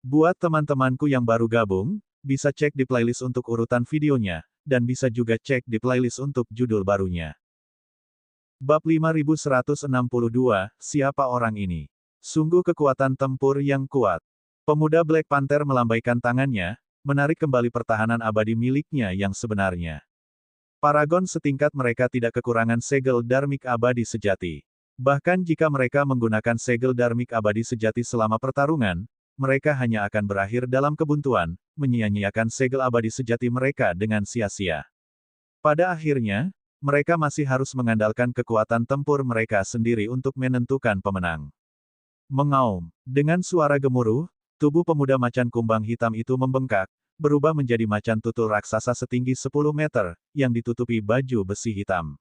Buat teman-temanku yang baru gabung, bisa cek di playlist untuk urutan videonya, dan bisa juga cek di playlist untuk judul barunya. Bab 5162, Siapa Orang Ini? Sungguh kekuatan tempur yang kuat. Pemuda Black Panther melambaikan tangannya, menarik kembali pertahanan abadi miliknya yang sebenarnya. Paragon setingkat mereka tidak kekurangan segel darmik abadi sejati. Bahkan jika mereka menggunakan segel darmik abadi sejati selama pertarungan, mereka hanya akan berakhir dalam kebuntuan, menyia-nyiakan segel abadi sejati mereka dengan sia-sia. Pada akhirnya, mereka masih harus mengandalkan kekuatan tempur mereka sendiri untuk menentukan pemenang. Mengaum. Dengan suara gemuruh, tubuh pemuda macan kumbang hitam itu membengkak, berubah menjadi macan tutul raksasa setinggi 10 meter, yang ditutupi baju besi hitam.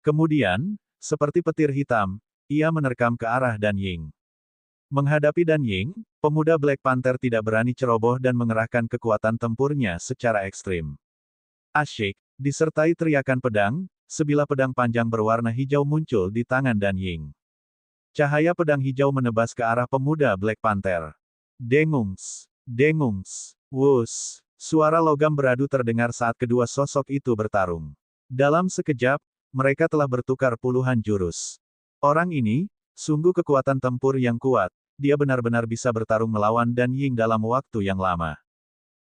Kemudian, seperti petir hitam, ia menerkam ke arah Dan Ying. Menghadapi Dan Ying, pemuda Black Panther tidak berani ceroboh dan mengerahkan kekuatan tempurnya secara ekstrim. Asyik, disertai teriakan pedang, sebilah pedang panjang berwarna hijau muncul di tangan Dan Ying. Cahaya pedang hijau menebas ke arah pemuda Black Panther. Dengungs, dengungs, wus. Suara logam beradu terdengar saat kedua sosok itu bertarung. Dalam sekejap, mereka telah bertukar puluhan jurus. Orang ini, sungguh kekuatan tempur yang kuat, dia benar-benar bisa bertarung melawan Dan Ying dalam waktu yang lama.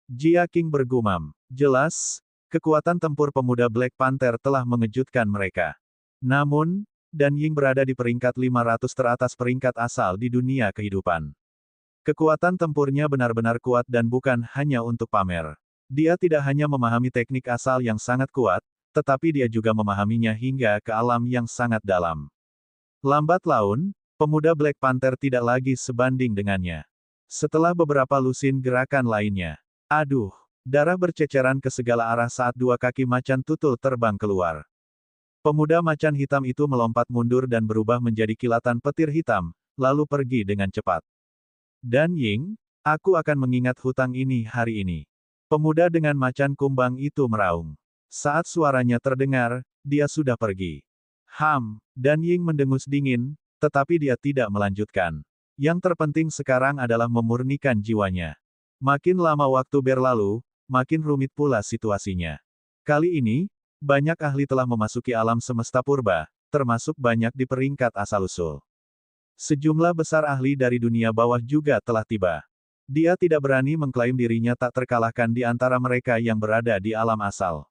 Jia King bergumam, jelas, kekuatan tempur pemuda Black Panther telah mengejutkan mereka. Namun, Dan Ying berada di peringkat 500 teratas peringkat asal di dunia kehidupan. Kekuatan tempurnya benar-benar kuat dan bukan hanya untuk pamer. Dia tidak hanya memahami teknik asal yang sangat kuat, tetapi dia juga memahaminya hingga ke alam yang sangat dalam. Lambat laun, pemuda Black Panther tidak lagi sebanding dengannya. Setelah beberapa lusin gerakan lainnya, aduh, darah berceceran ke segala arah saat dua kaki macan tutul terbang keluar. Pemuda macan hitam itu melompat mundur dan berubah menjadi kilatan petir hitam, lalu pergi dengan cepat. Dan Ying, aku akan mengingat hutang ini hari ini. Pemuda dengan macan kumbang itu meraung. Saat suaranya terdengar, dia sudah pergi. Dan Ying mendengus dingin, tetapi dia tidak melanjutkan. Yang terpenting sekarang adalah memurnikan jiwanya. Makin lama waktu berlalu, makin rumit pula situasinya. Kali ini, banyak ahli telah memasuki alam semesta purba, termasuk banyak di peringkat asal-usul. Sejumlah besar ahli dari dunia bawah juga telah tiba. Dia tidak berani mengklaim dirinya tak terkalahkan di antara mereka yang berada di alam asal.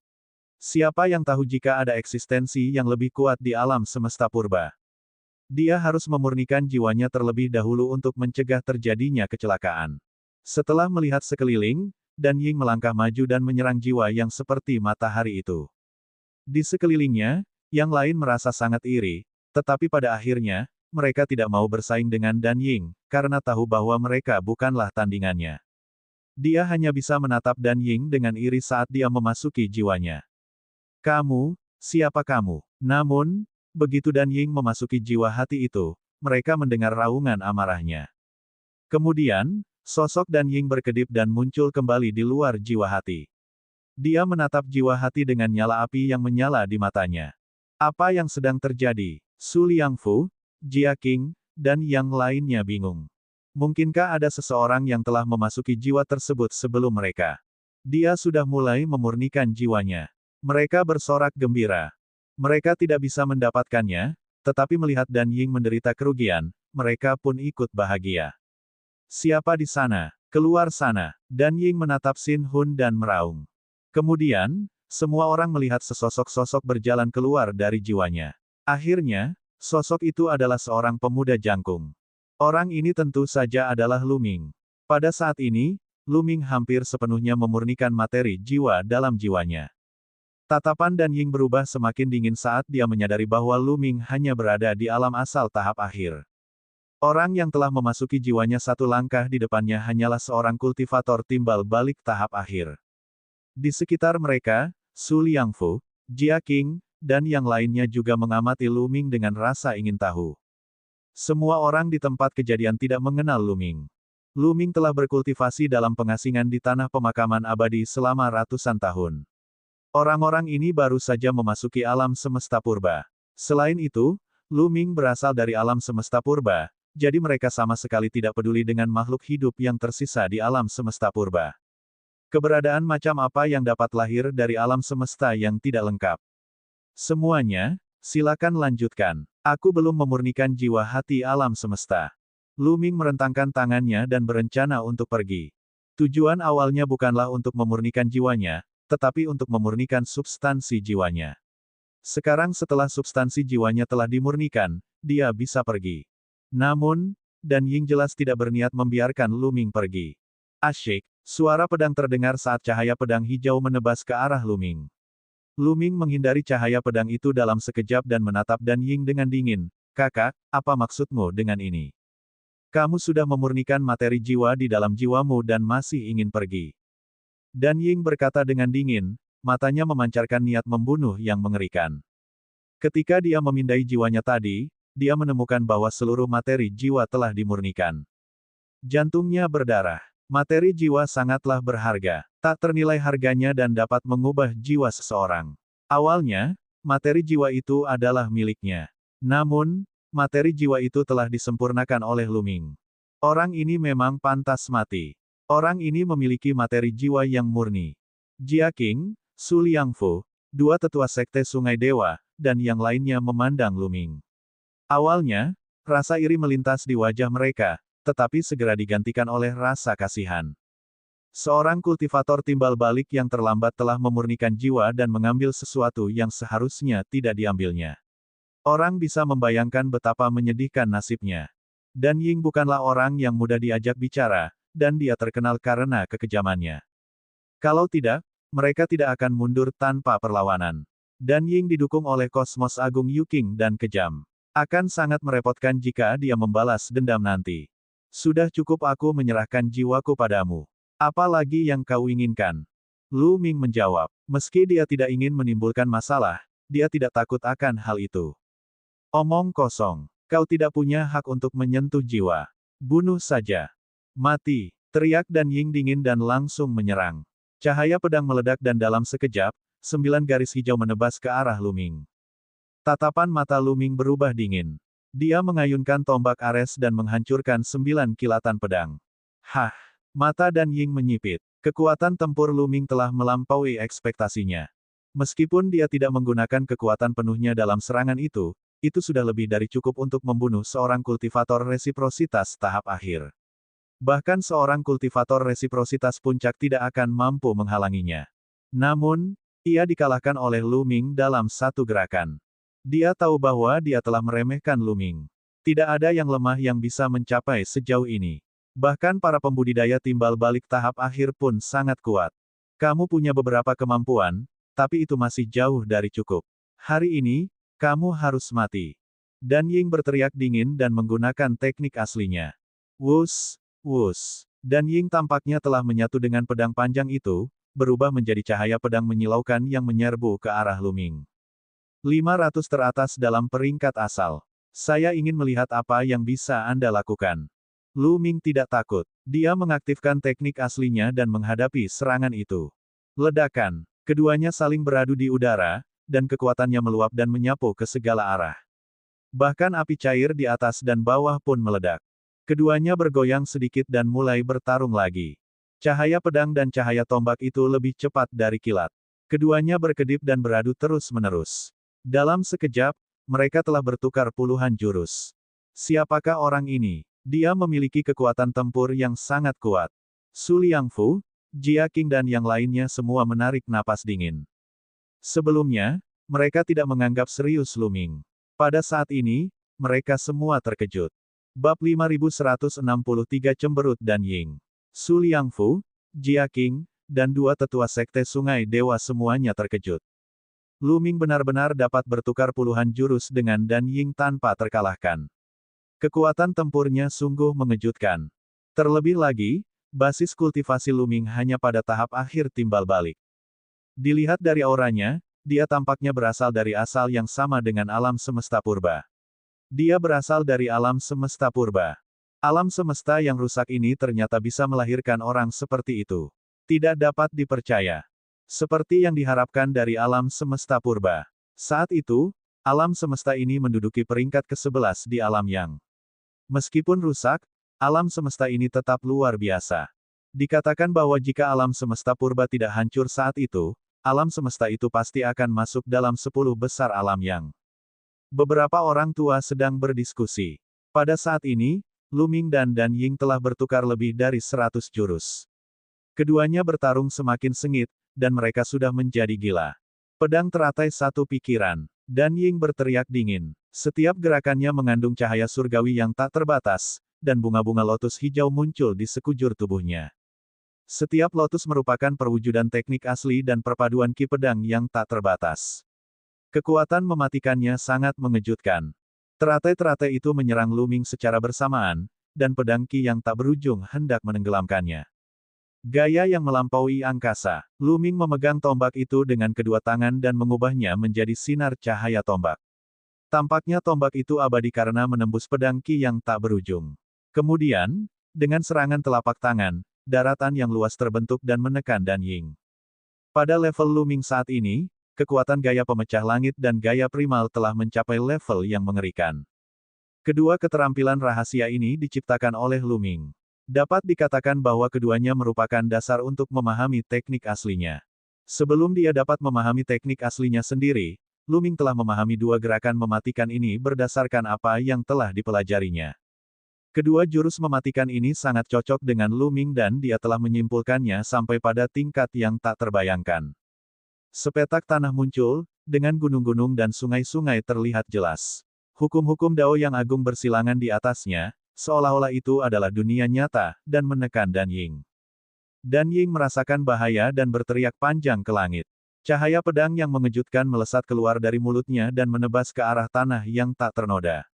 Siapa yang tahu jika ada eksistensi yang lebih kuat di alam semesta purba? Dia harus memurnikan jiwanya terlebih dahulu untuk mencegah terjadinya kecelakaan. Setelah melihat sekeliling, Dan Ying melangkah maju dan menyerang jiwa yang seperti matahari itu. Di sekelilingnya, yang lain merasa sangat iri, tetapi pada akhirnya, mereka tidak mau bersaing dengan Dan Ying, karena tahu bahwa mereka bukanlah tandingannya. Dia hanya bisa menatap Dan Ying dengan iri saat dia memasuki jiwanya. Kamu, siapa kamu? Namun, begitu Dan Ying memasuki jiwa hati itu, mereka mendengar raungan amarahnya. Kemudian, sosok Dan Ying berkedip dan muncul kembali di luar jiwa hati. Dia menatap jiwa hati dengan nyala api yang menyala di matanya. Apa yang sedang terjadi? Su Liangfu, Jia King, dan yang lainnya bingung. Mungkinkah ada seseorang yang telah memasuki jiwa tersebut sebelum mereka? Dia sudah mulai memurnikan jiwanya. Mereka bersorak gembira. Mereka tidak bisa mendapatkannya, tetapi melihat Dan Ying menderita kerugian, mereka pun ikut bahagia. Siapa di sana? Keluar sana. Dan Ying menatap Sin Hun dan meraung. Kemudian, semua orang melihat sesosok-sosok berjalan keluar dari jiwanya. Akhirnya, sosok itu adalah seorang pemuda jangkung. Orang ini tentu saja adalah Lu Ming. Pada saat ini, Lu Ming hampir sepenuhnya memurnikan materi jiwa dalam jiwanya. Tatapan Dan Ying berubah semakin dingin saat dia menyadari bahwa Lu Ming hanya berada di alam asal tahap akhir. Orang yang telah memasuki jiwanya satu langkah di depannya hanyalah seorang kultivator timbal balik tahap akhir. Di sekitar mereka, Su Liangfu, Jia King, dan yang lainnya juga mengamati Lu Ming dengan rasa ingin tahu. Semua orang di tempat kejadian tidak mengenal Lu Ming. Lu Ming telah berkultivasi dalam pengasingan di tanah pemakaman abadi selama ratusan tahun. Orang-orang ini baru saja memasuki alam semesta purba. Selain itu, Lu Ming berasal dari alam semesta purba, jadi mereka sama sekali tidak peduli dengan makhluk hidup yang tersisa di alam semesta purba. Keberadaan macam apa yang dapat lahir dari alam semesta yang tidak lengkap? Semuanya, silakan lanjutkan. Aku belum memurnikan jiwa hati alam semesta. Lu Ming merentangkan tangannya dan berencana untuk pergi. Tujuan awalnya bukanlah untuk memurnikan jiwanya, tetapi untuk memurnikan substansi jiwanya. Sekarang setelah substansi jiwanya telah dimurnikan, dia bisa pergi. Namun, Dan Ying jelas tidak berniat membiarkan Lu Ming pergi. Asyik, suara pedang terdengar saat cahaya pedang hijau menebas ke arah Lu Ming. Lu Ming menghindari cahaya pedang itu dalam sekejap dan menatap Dan Ying dengan dingin. Kakak, apa maksudmu dengan ini? Kamu sudah memurnikan materi jiwa di dalam jiwamu dan masih ingin pergi. Dan Ying berkata dengan dingin, matanya memancarkan niat membunuh yang mengerikan. Ketika dia memindai jiwanya tadi, dia menemukan bahwa seluruh materi jiwa telah dimurnikan. Jantungnya berdarah. Materi jiwa sangatlah berharga. Tak ternilai harganya dan dapat mengubah jiwa seseorang. Awalnya, materi jiwa itu adalah miliknya. Namun, materi jiwa itu telah disempurnakan oleh Lu Ming. Orang ini memang pantas mati. Orang ini memiliki materi jiwa yang murni. Jia Qing, Su Liangfu, dua tetua sekte Sungai Dewa, dan yang lainnya memandang Lu Ming. Awalnya, rasa iri melintas di wajah mereka, tetapi segera digantikan oleh rasa kasihan. Seorang kultivator timbal balik yang terlambat telah memurnikan jiwa dan mengambil sesuatu yang seharusnya tidak diambilnya. Orang bisa membayangkan betapa menyedihkan nasibnya. Dan Ying bukanlah orang yang mudah diajak bicara, dan dia terkenal karena kekejamannya. Kalau tidak, mereka tidak akan mundur tanpa perlawanan. Dan Ying didukung oleh kosmos agung Yuking dan kejam. Akan sangat merepotkan jika dia membalas dendam nanti. Sudah cukup aku menyerahkan jiwaku padamu. Apa lagi yang kau inginkan? Lu Ming menjawab. Meski dia tidak ingin menimbulkan masalah, dia tidak takut akan hal itu. Omong kosong. Kau tidak punya hak untuk menyentuh jiwa. Bunuh saja. Mati, teriak Dan Ying dingin dan langsung menyerang. Cahaya pedang meledak dan dalam sekejap, 9 garis hijau menebas ke arah Lu Ming. Tatapan mata Lu Ming berubah dingin. Dia mengayunkan tombak Ares dan menghancurkan 9 kilatan pedang. Hah! Mata Dan Ying menyipit. Kekuatan tempur Lu Ming telah melampaui ekspektasinya. Meskipun dia tidak menggunakan kekuatan penuhnya dalam serangan itu sudah lebih dari cukup untuk membunuh seorang kultivator resiprositas tahap akhir. Bahkan seorang kultivator resiprositas puncak tidak akan mampu menghalanginya. Namun, ia dikalahkan oleh Lu Ming dalam satu gerakan. Dia tahu bahwa dia telah meremehkan Lu Ming. Tidak ada yang lemah yang bisa mencapai sejauh ini. Bahkan para pembudidaya timbal balik tahap akhir pun sangat kuat. Kamu punya beberapa kemampuan, tapi itu masih jauh dari cukup. Hari ini, kamu harus mati. Dan Ying berteriak dingin dan menggunakan teknik aslinya. Wus! Wus. Dan Ying tampaknya telah menyatu dengan pedang panjang itu, berubah menjadi cahaya pedang menyilaukan yang menyerbu ke arah Lu Ming. 500 teratas dalam peringkat asal. Saya ingin melihat apa yang bisa Anda lakukan. Lu Ming tidak takut. Dia mengaktifkan teknik aslinya dan menghadapi serangan itu. Ledakan. Keduanya saling beradu di udara, dan kekuatannya meluap dan menyapu ke segala arah. Bahkan api cair di atas dan bawah pun meledak. Keduanya bergoyang sedikit dan mulai bertarung lagi. Cahaya pedang dan cahaya tombak itu lebih cepat dari kilat. Keduanya berkedip dan beradu terus-menerus. Dalam sekejap, mereka telah bertukar puluhan jurus. Siapakah orang ini? Dia memiliki kekuatan tempur yang sangat kuat. Su Liangfu, Jia Qing dan yang lainnya semua menarik napas dingin. Sebelumnya, mereka tidak menganggap serius Lu Ming. Pada saat ini, mereka semua terkejut. Bab 5163 Cemberut Dan Ying. Su Liangfu, Jia Qing, dan dua tetua sekte Sungai Dewa semuanya terkejut. Lu Ming benar-benar dapat bertukar puluhan jurus dengan Dan Ying tanpa terkalahkan. Kekuatan tempurnya sungguh mengejutkan. Terlebih lagi, basis kultivasi Lu Ming hanya pada tahap akhir timbal balik. Dilihat dari auranya, dia tampaknya berasal dari asal yang sama dengan alam semesta purba. Dia berasal dari alam semesta purba. Alam semesta yang rusak ini ternyata bisa melahirkan orang seperti itu. Tidak dapat dipercaya. Seperti yang diharapkan dari alam semesta purba. Saat itu, alam semesta ini menduduki peringkat ke-11 di alam yang. Meskipun rusak, alam semesta ini tetap luar biasa. Dikatakan bahwa jika alam semesta purba tidak hancur saat itu, alam semesta itu pasti akan masuk dalam 10 besar alam yang. Beberapa orang tua sedang berdiskusi. Pada saat ini, Lu Ming dan Dan Ying telah bertukar lebih dari 100 jurus. Keduanya bertarung semakin sengit, dan mereka sudah menjadi gila. Pedang teratai satu pikiran. Dan Ying berteriak dingin. Setiap gerakannya mengandung cahaya surgawi yang tak terbatas, dan bunga-bunga lotus hijau muncul di sekujur tubuhnya. Setiap lotus merupakan perwujudan teknik asli dan perpaduan ki pedang yang tak terbatas. Kekuatan mematikannya sangat mengejutkan. Teratai-teratai itu menyerang Lu Ming secara bersamaan, dan pedang ki yang tak berujung hendak menenggelamkannya. Gaya yang melampaui angkasa. Lu Ming memegang tombak itu dengan kedua tangan dan mengubahnya menjadi sinar cahaya tombak. Tampaknya tombak itu abadi karena menembus pedang ki yang tak berujung. Kemudian, dengan serangan telapak tangan, daratan yang luas terbentuk dan menekan Dan Ying. Pada level Lu Ming saat ini, kekuatan gaya pemecah langit dan gaya primal telah mencapai level yang mengerikan. Kedua keterampilan rahasia ini diciptakan oleh Lu Ming. Dapat dikatakan bahwa keduanya merupakan dasar untuk memahami teknik aslinya. Sebelum dia dapat memahami teknik aslinya sendiri, Lu Ming telah memahami dua gerakan mematikan ini berdasarkan apa yang telah dipelajarinya. Kedua jurus mematikan ini sangat cocok dengan Lu Ming dan dia telah menyimpulkannya sampai pada tingkat yang tak terbayangkan. Sepetak tanah muncul, dengan gunung-gunung dan sungai-sungai terlihat jelas. Hukum-hukum Dao yang agung bersilangan di atasnya, seolah-olah itu adalah dunia nyata, dan menekan Dan Ying. Dan Ying merasakan bahaya dan berteriak panjang ke langit. Cahaya pedang yang mengejutkan melesat keluar dari mulutnya dan menebas ke arah tanah yang tak ternoda.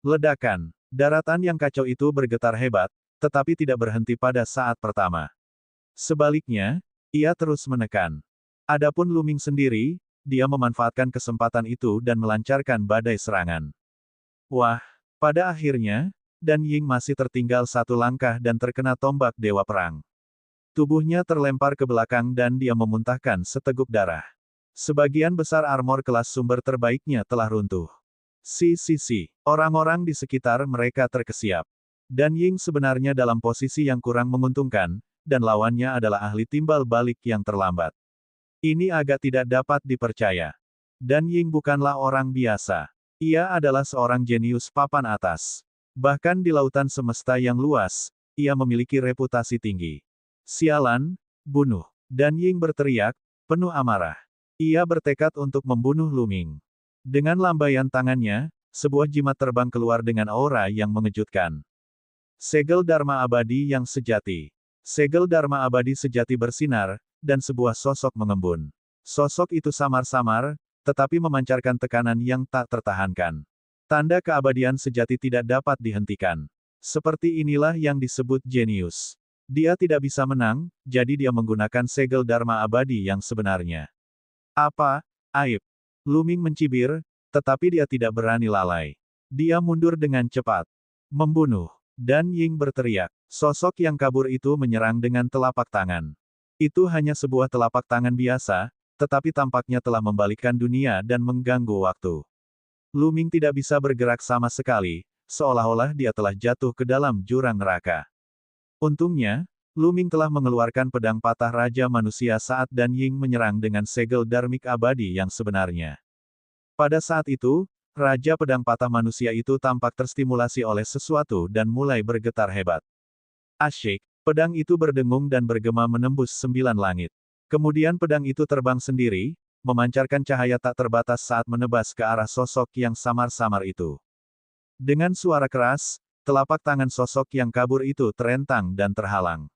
Ledakan. Daratan yang kacau itu bergetar hebat, tetapi tidak berhenti pada saat pertama. Sebaliknya, ia terus menekan. Adapun Lu Ming sendiri, dia memanfaatkan kesempatan itu dan melancarkan badai serangan. Wah, pada akhirnya, Dan Ying masih tertinggal satu langkah dan terkena tombak Dewa Perang. Tubuhnya terlempar ke belakang dan dia memuntahkan seteguk darah. Sebagian besar armor kelas sumber terbaiknya telah runtuh. Orang-orang di sekitar mereka terkesiap. Dan Ying sebenarnya dalam posisi yang kurang menguntungkan, dan lawannya adalah ahli timbal balik yang terlambat. Ini agak tidak dapat dipercaya. Dan Ying bukanlah orang biasa. Ia adalah seorang jenius papan atas. Bahkan di lautan semesta yang luas, ia memiliki reputasi tinggi. Sialan, bunuh. Dan Ying berteriak, penuh amarah. Ia bertekad untuk membunuh Lu Ming. Dengan lambaian tangannya, sebuah jimat terbang keluar dengan aura yang mengejutkan. Segel Dharma Abadi yang sejati. Segel Dharma Abadi sejati bersinar, dan sebuah sosok mengembun. Sosok itu samar-samar, tetapi memancarkan tekanan yang tak tertahankan. Tanda keabadian sejati tidak dapat dihentikan. Seperti inilah yang disebut jenius. Dia tidak bisa menang, jadi dia menggunakan segel Dharma Abadi yang sebenarnya. Apa? Aib. Lu Ming mencibir, tetapi dia tidak berani lalai. Dia mundur dengan cepat. Membunuh. Dan Ying berteriak. Sosok yang kabur itu menyerang dengan telapak tangan. Itu hanya sebuah telapak tangan biasa, tetapi tampaknya telah membalikkan dunia dan mengganggu waktu. Lu Ming tidak bisa bergerak sama sekali, seolah-olah dia telah jatuh ke dalam jurang neraka. Untungnya, Lu Ming telah mengeluarkan pedang patah Raja Manusia saat Dan Ying menyerang dengan segel Dharmik Abadi yang sebenarnya. Pada saat itu, Raja Pedang Patah Manusia itu tampak terstimulasi oleh sesuatu dan mulai bergetar hebat. Asyik, pedang itu berdengung dan bergema menembus 9 langit. Kemudian pedang itu terbang sendiri, memancarkan cahaya tak terbatas saat menebas ke arah sosok yang samar-samar itu. Dengan suara keras, telapak tangan sosok yang kabur itu terentang dan terhalang.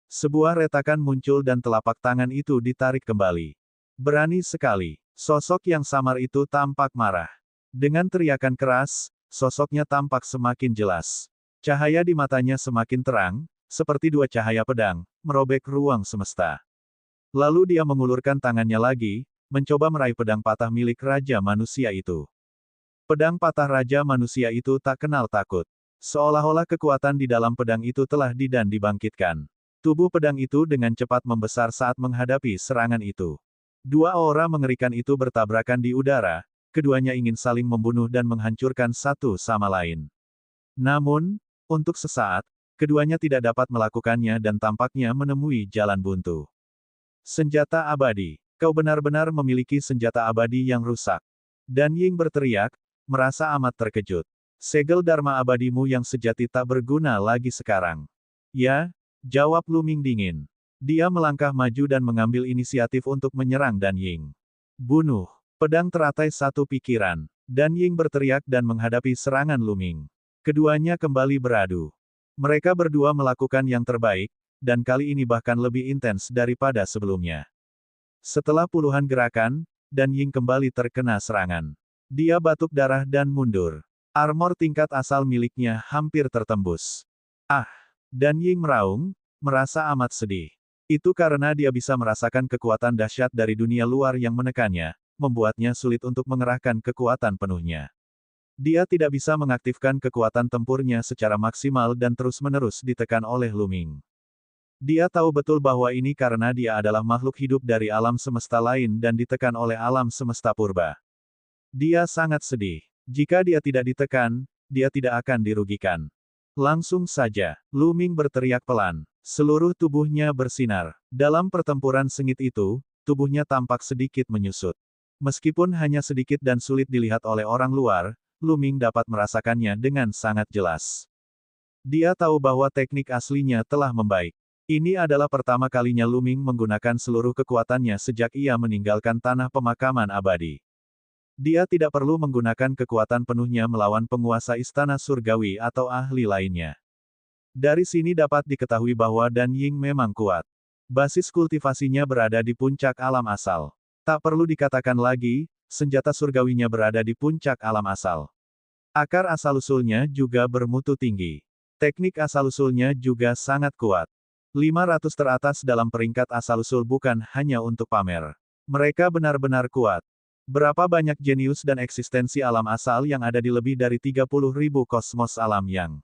Sebuah retakan muncul dan telapak tangan itu ditarik kembali. Berani sekali. Sosok yang samar itu tampak marah. Dengan teriakan keras, sosoknya tampak semakin jelas. Cahaya di matanya semakin terang, seperti dua cahaya pedang, merobek ruang semesta. Lalu dia mengulurkan tangannya lagi, mencoba meraih pedang patah milik Raja Manusia itu. Pedang patah Raja Manusia itu tak kenal takut. Seolah-olah kekuatan di dalam pedang itu telah dibangkitkan. Tubuh pedang itu dengan cepat membesar saat menghadapi serangan itu. Dua aura mengerikan itu bertabrakan di udara, keduanya ingin saling membunuh dan menghancurkan satu sama lain. Namun, untuk sesaat, keduanya tidak dapat melakukannya dan tampaknya menemui jalan buntu. Senjata abadi. Kau benar-benar memiliki senjata abadi yang rusak. Dan Ying berteriak, merasa amat terkejut. Segel Dharma abadimu yang sejati tak berguna lagi sekarang. Ya, jawab Lu Ming dingin. Dia melangkah maju dan mengambil inisiatif untuk menyerang Dan Ying. Bunuh. Pedang teratai satu pikiran. Dan Ying berteriak dan menghadapi serangan Lu Ming. Keduanya kembali beradu. Mereka berdua melakukan yang terbaik, dan kali ini bahkan lebih intens daripada sebelumnya. Setelah puluhan gerakan, Dan Ying kembali terkena serangan. Dia batuk darah dan mundur. Armor tingkat asal miliknya hampir tertembus. Ah! Dan Ying meraung, merasa amat sedih. Itu karena dia bisa merasakan kekuatan dahsyat dari dunia luar yang menekannya, membuatnya sulit untuk mengerahkan kekuatan penuhnya. Dia tidak bisa mengaktifkan kekuatan tempurnya secara maksimal dan terus-menerus ditekan oleh Lu Ming. Dia tahu betul bahwa ini karena dia adalah makhluk hidup dari alam semesta lain dan ditekan oleh alam semesta purba. Dia sangat sedih. Jika dia tidak ditekan, dia tidak akan dirugikan. Langsung saja, Lu Ming berteriak pelan. Seluruh tubuhnya bersinar. Dalam pertempuran sengit itu, tubuhnya tampak sedikit menyusut. Meskipun hanya sedikit dan sulit dilihat oleh orang luar, Lu Ming dapat merasakannya dengan sangat jelas. Dia tahu bahwa teknik aslinya telah membaik. Ini adalah pertama kalinya Lu Ming menggunakan seluruh kekuatannya sejak ia meninggalkan tanah pemakaman abadi. Dia tidak perlu menggunakan kekuatan penuhnya melawan penguasa istana surgawi atau ahli lainnya. Dari sini dapat diketahui bahwa Dan Ying memang kuat. Basis kultivasinya berada di puncak alam asal. Tak perlu dikatakan lagi, senjata surgawinya berada di puncak alam asal. Akar asal-usulnya juga bermutu tinggi. Teknik asal-usulnya juga sangat kuat. 500 teratas dalam peringkat asal-usul bukan hanya untuk pamer. Mereka benar-benar kuat. Berapa banyak jenius dan eksistensi alam asal yang ada di lebih dari 30.000 kosmos alam yang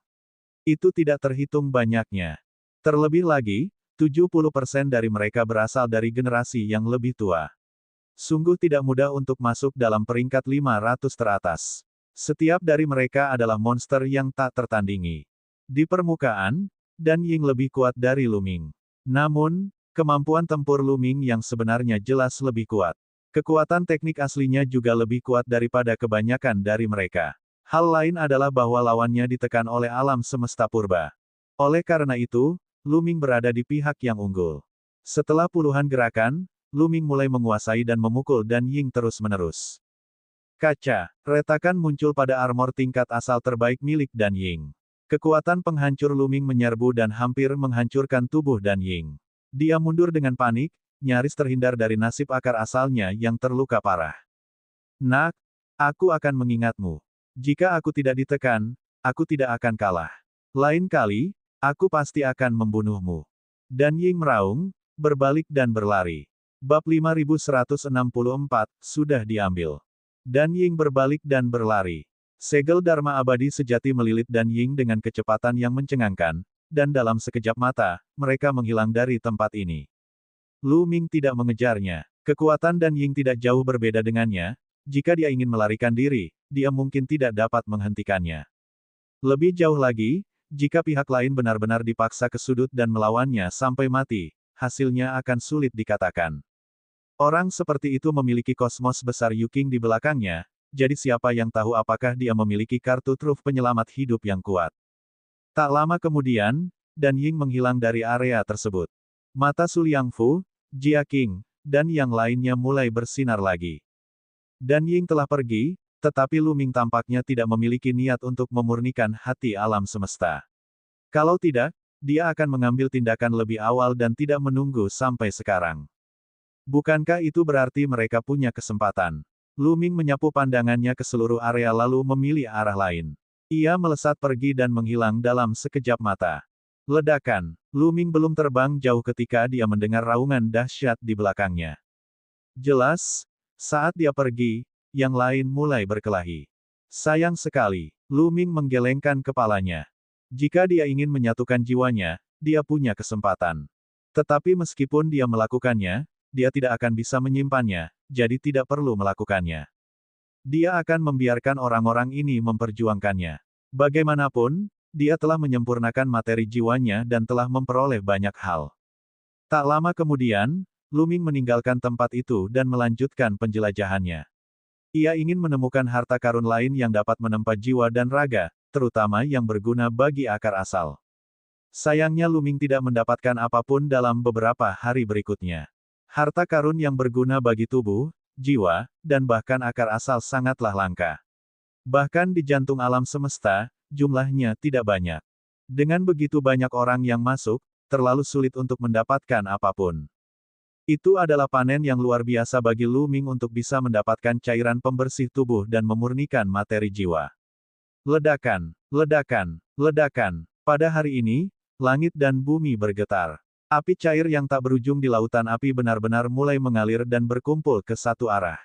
itu tidak terhitung banyaknya. Terlebih lagi, 70% dari mereka berasal dari generasi yang lebih tua. Sungguh tidak mudah untuk masuk dalam peringkat 500 teratas. Setiap dari mereka adalah monster yang tak tertandingi. Di permukaan, Dan Ying lebih kuat dari Lu Ming. Namun, kemampuan tempur Lu Ming yang sebenarnya jelas lebih kuat. Kekuatan teknik aslinya juga lebih kuat daripada kebanyakan dari mereka. Hal lain adalah bahwa lawannya ditekan oleh alam semesta purba. Oleh karena itu, Lu Ming berada di pihak yang unggul. Setelah puluhan gerakan, Lu Ming mulai menguasai dan memukul Dan Ying terus-menerus. Kaca, retakan muncul pada armor tingkat asal terbaik milik Dan Ying. Kekuatan penghancur Lu Ming menyerbu dan hampir menghancurkan tubuh Dan Ying. Dia mundur dengan panik, nyaris terhindar dari nasib akar asalnya yang terluka parah. Nak, aku akan mengingatmu. Jika aku tidak ditekan, aku tidak akan kalah. Lain kali, aku pasti akan membunuhmu. Dan Ying meraung, berbalik dan berlari. Bab 5164, sudah diambil. Dan Ying berbalik dan berlari. Segel Dharma abadi sejati melilit Dan Ying dengan kecepatan yang mencengangkan, dan dalam sekejap mata, mereka menghilang dari tempat ini. Lu Ming tidak mengejarnya. Kekuatan Dan Ying tidak jauh berbeda dengannya. Jika dia ingin melarikan diri, dia mungkin tidak dapat menghentikannya. Lebih jauh lagi, jika pihak lain benar-benar dipaksa ke sudut dan melawannya sampai mati, hasilnya akan sulit dikatakan. Orang seperti itu memiliki kosmos besar Yuking di belakangnya, jadi siapa yang tahu apakah dia memiliki kartu truf penyelamat hidup yang kuat. Tak lama kemudian, Dan Ying menghilang dari area tersebut. Mata Su Liangfu, Jia Qing, dan yang lainnya mulai bersinar lagi. Dan Ying telah pergi, tetapi Lu Ming tampaknya tidak memiliki niat untuk memurnikan hati alam semesta. Kalau tidak, dia akan mengambil tindakan lebih awal dan tidak menunggu sampai sekarang. Bukankah itu berarti mereka punya kesempatan? Lu Ming menyapu pandangannya ke seluruh area lalu memilih arah lain. Ia melesat pergi dan menghilang dalam sekejap mata. Ledakan. Lu Ming belum terbang jauh ketika dia mendengar raungan dahsyat di belakangnya. Jelas, saat dia pergi, yang lain mulai berkelahi. Sayang sekali, Lu Ming menggelengkan kepalanya. Jika dia ingin menyatukan jiwanya, dia punya kesempatan. Tetapi meskipun dia melakukannya, dia tidak akan bisa menyimpannya, jadi tidak perlu melakukannya. Dia akan membiarkan orang-orang ini memperjuangkannya. Bagaimanapun, dia telah menyempurnakan materi jiwanya dan telah memperoleh banyak hal. Tak lama kemudian, Lu Ming meninggalkan tempat itu dan melanjutkan penjelajahannya. Ia ingin menemukan harta karun lain yang dapat menempa jiwa dan raga, terutama yang berguna bagi akar asal. Sayangnya Lu Ming tidak mendapatkan apapun dalam beberapa hari berikutnya. Harta karun yang berguna bagi tubuh, jiwa, dan bahkan akar asal sangatlah langka. Bahkan di jantung alam semesta, jumlahnya tidak banyak. Dengan begitu banyak orang yang masuk, terlalu sulit untuk mendapatkan apapun. Itu adalah panen yang luar biasa bagi Lu Ming untuk bisa mendapatkan cairan pembersih tubuh dan memurnikan materi jiwa. Ledakan, ledakan, ledakan. Pada hari ini, langit dan bumi bergetar. Api cair yang tak berujung di lautan api benar-benar mulai mengalir dan berkumpul ke satu arah.